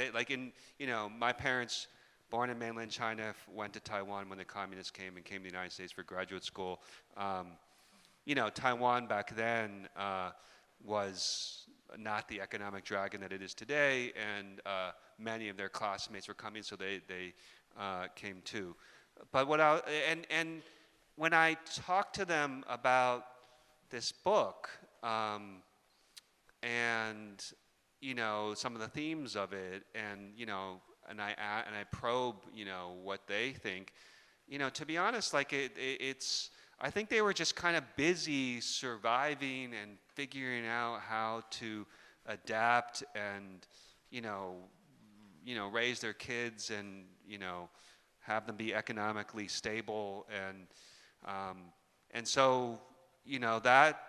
My parents, born in mainland China, went to Taiwan when the communists came to the United States for graduate school. Taiwan back then was not the economic dragon that it is today, and many of their classmates were coming, so they came too. But when I talked to them about this book, and some of the themes of it, and I probe what they think, to be honest, it's I think they were just kind of busy surviving and figuring out how to adapt and raise their kids and have them be economically stable, and so that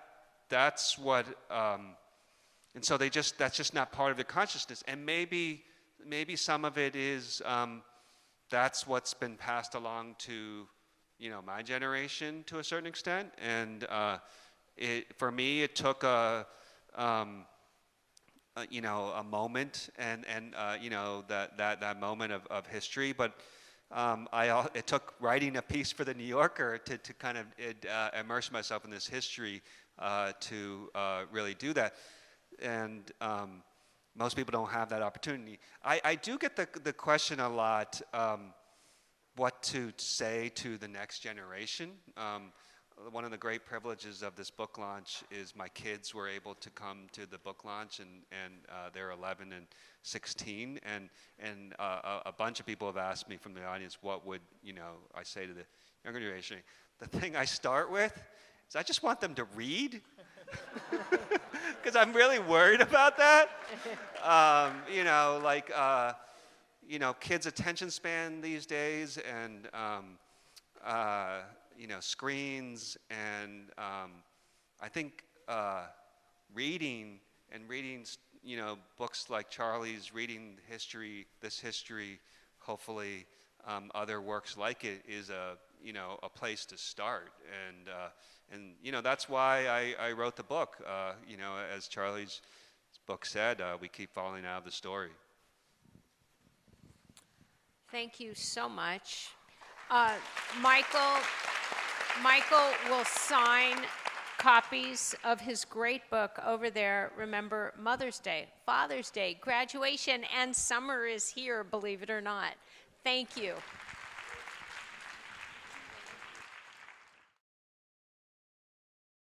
that's what, and so that's just not part of their consciousness. And maybe some of it is, that's what's been passed along to, my generation to a certain extent. And for me, it took a moment, and that moment of history. But it took writing a piece for the New Yorker to kind of immerse myself in this history to really do that. And most people don't have that opportunity. I do get the question a lot, what to say to the next generation. One of the great privileges of this book launch is my kids were able to come to the book launch, and they're 11 and 16, and a bunch of people have asked me from the audience, what would I say to the younger generation? The thing I start with is I just want them to read, because I'm really worried about that. Kids' attention span these days, and screens, and I think reading books like Charlie's, reading this history, hopefully other works like it, is a place to start. And that's why I wrote the book. As Charlie's book said, we keep falling out of the story. Thank you so much. Michael will sign copies of his great book over there. Remember, Mother's Day, Father's Day, graduation, and summer is here, believe it or not. Thank you.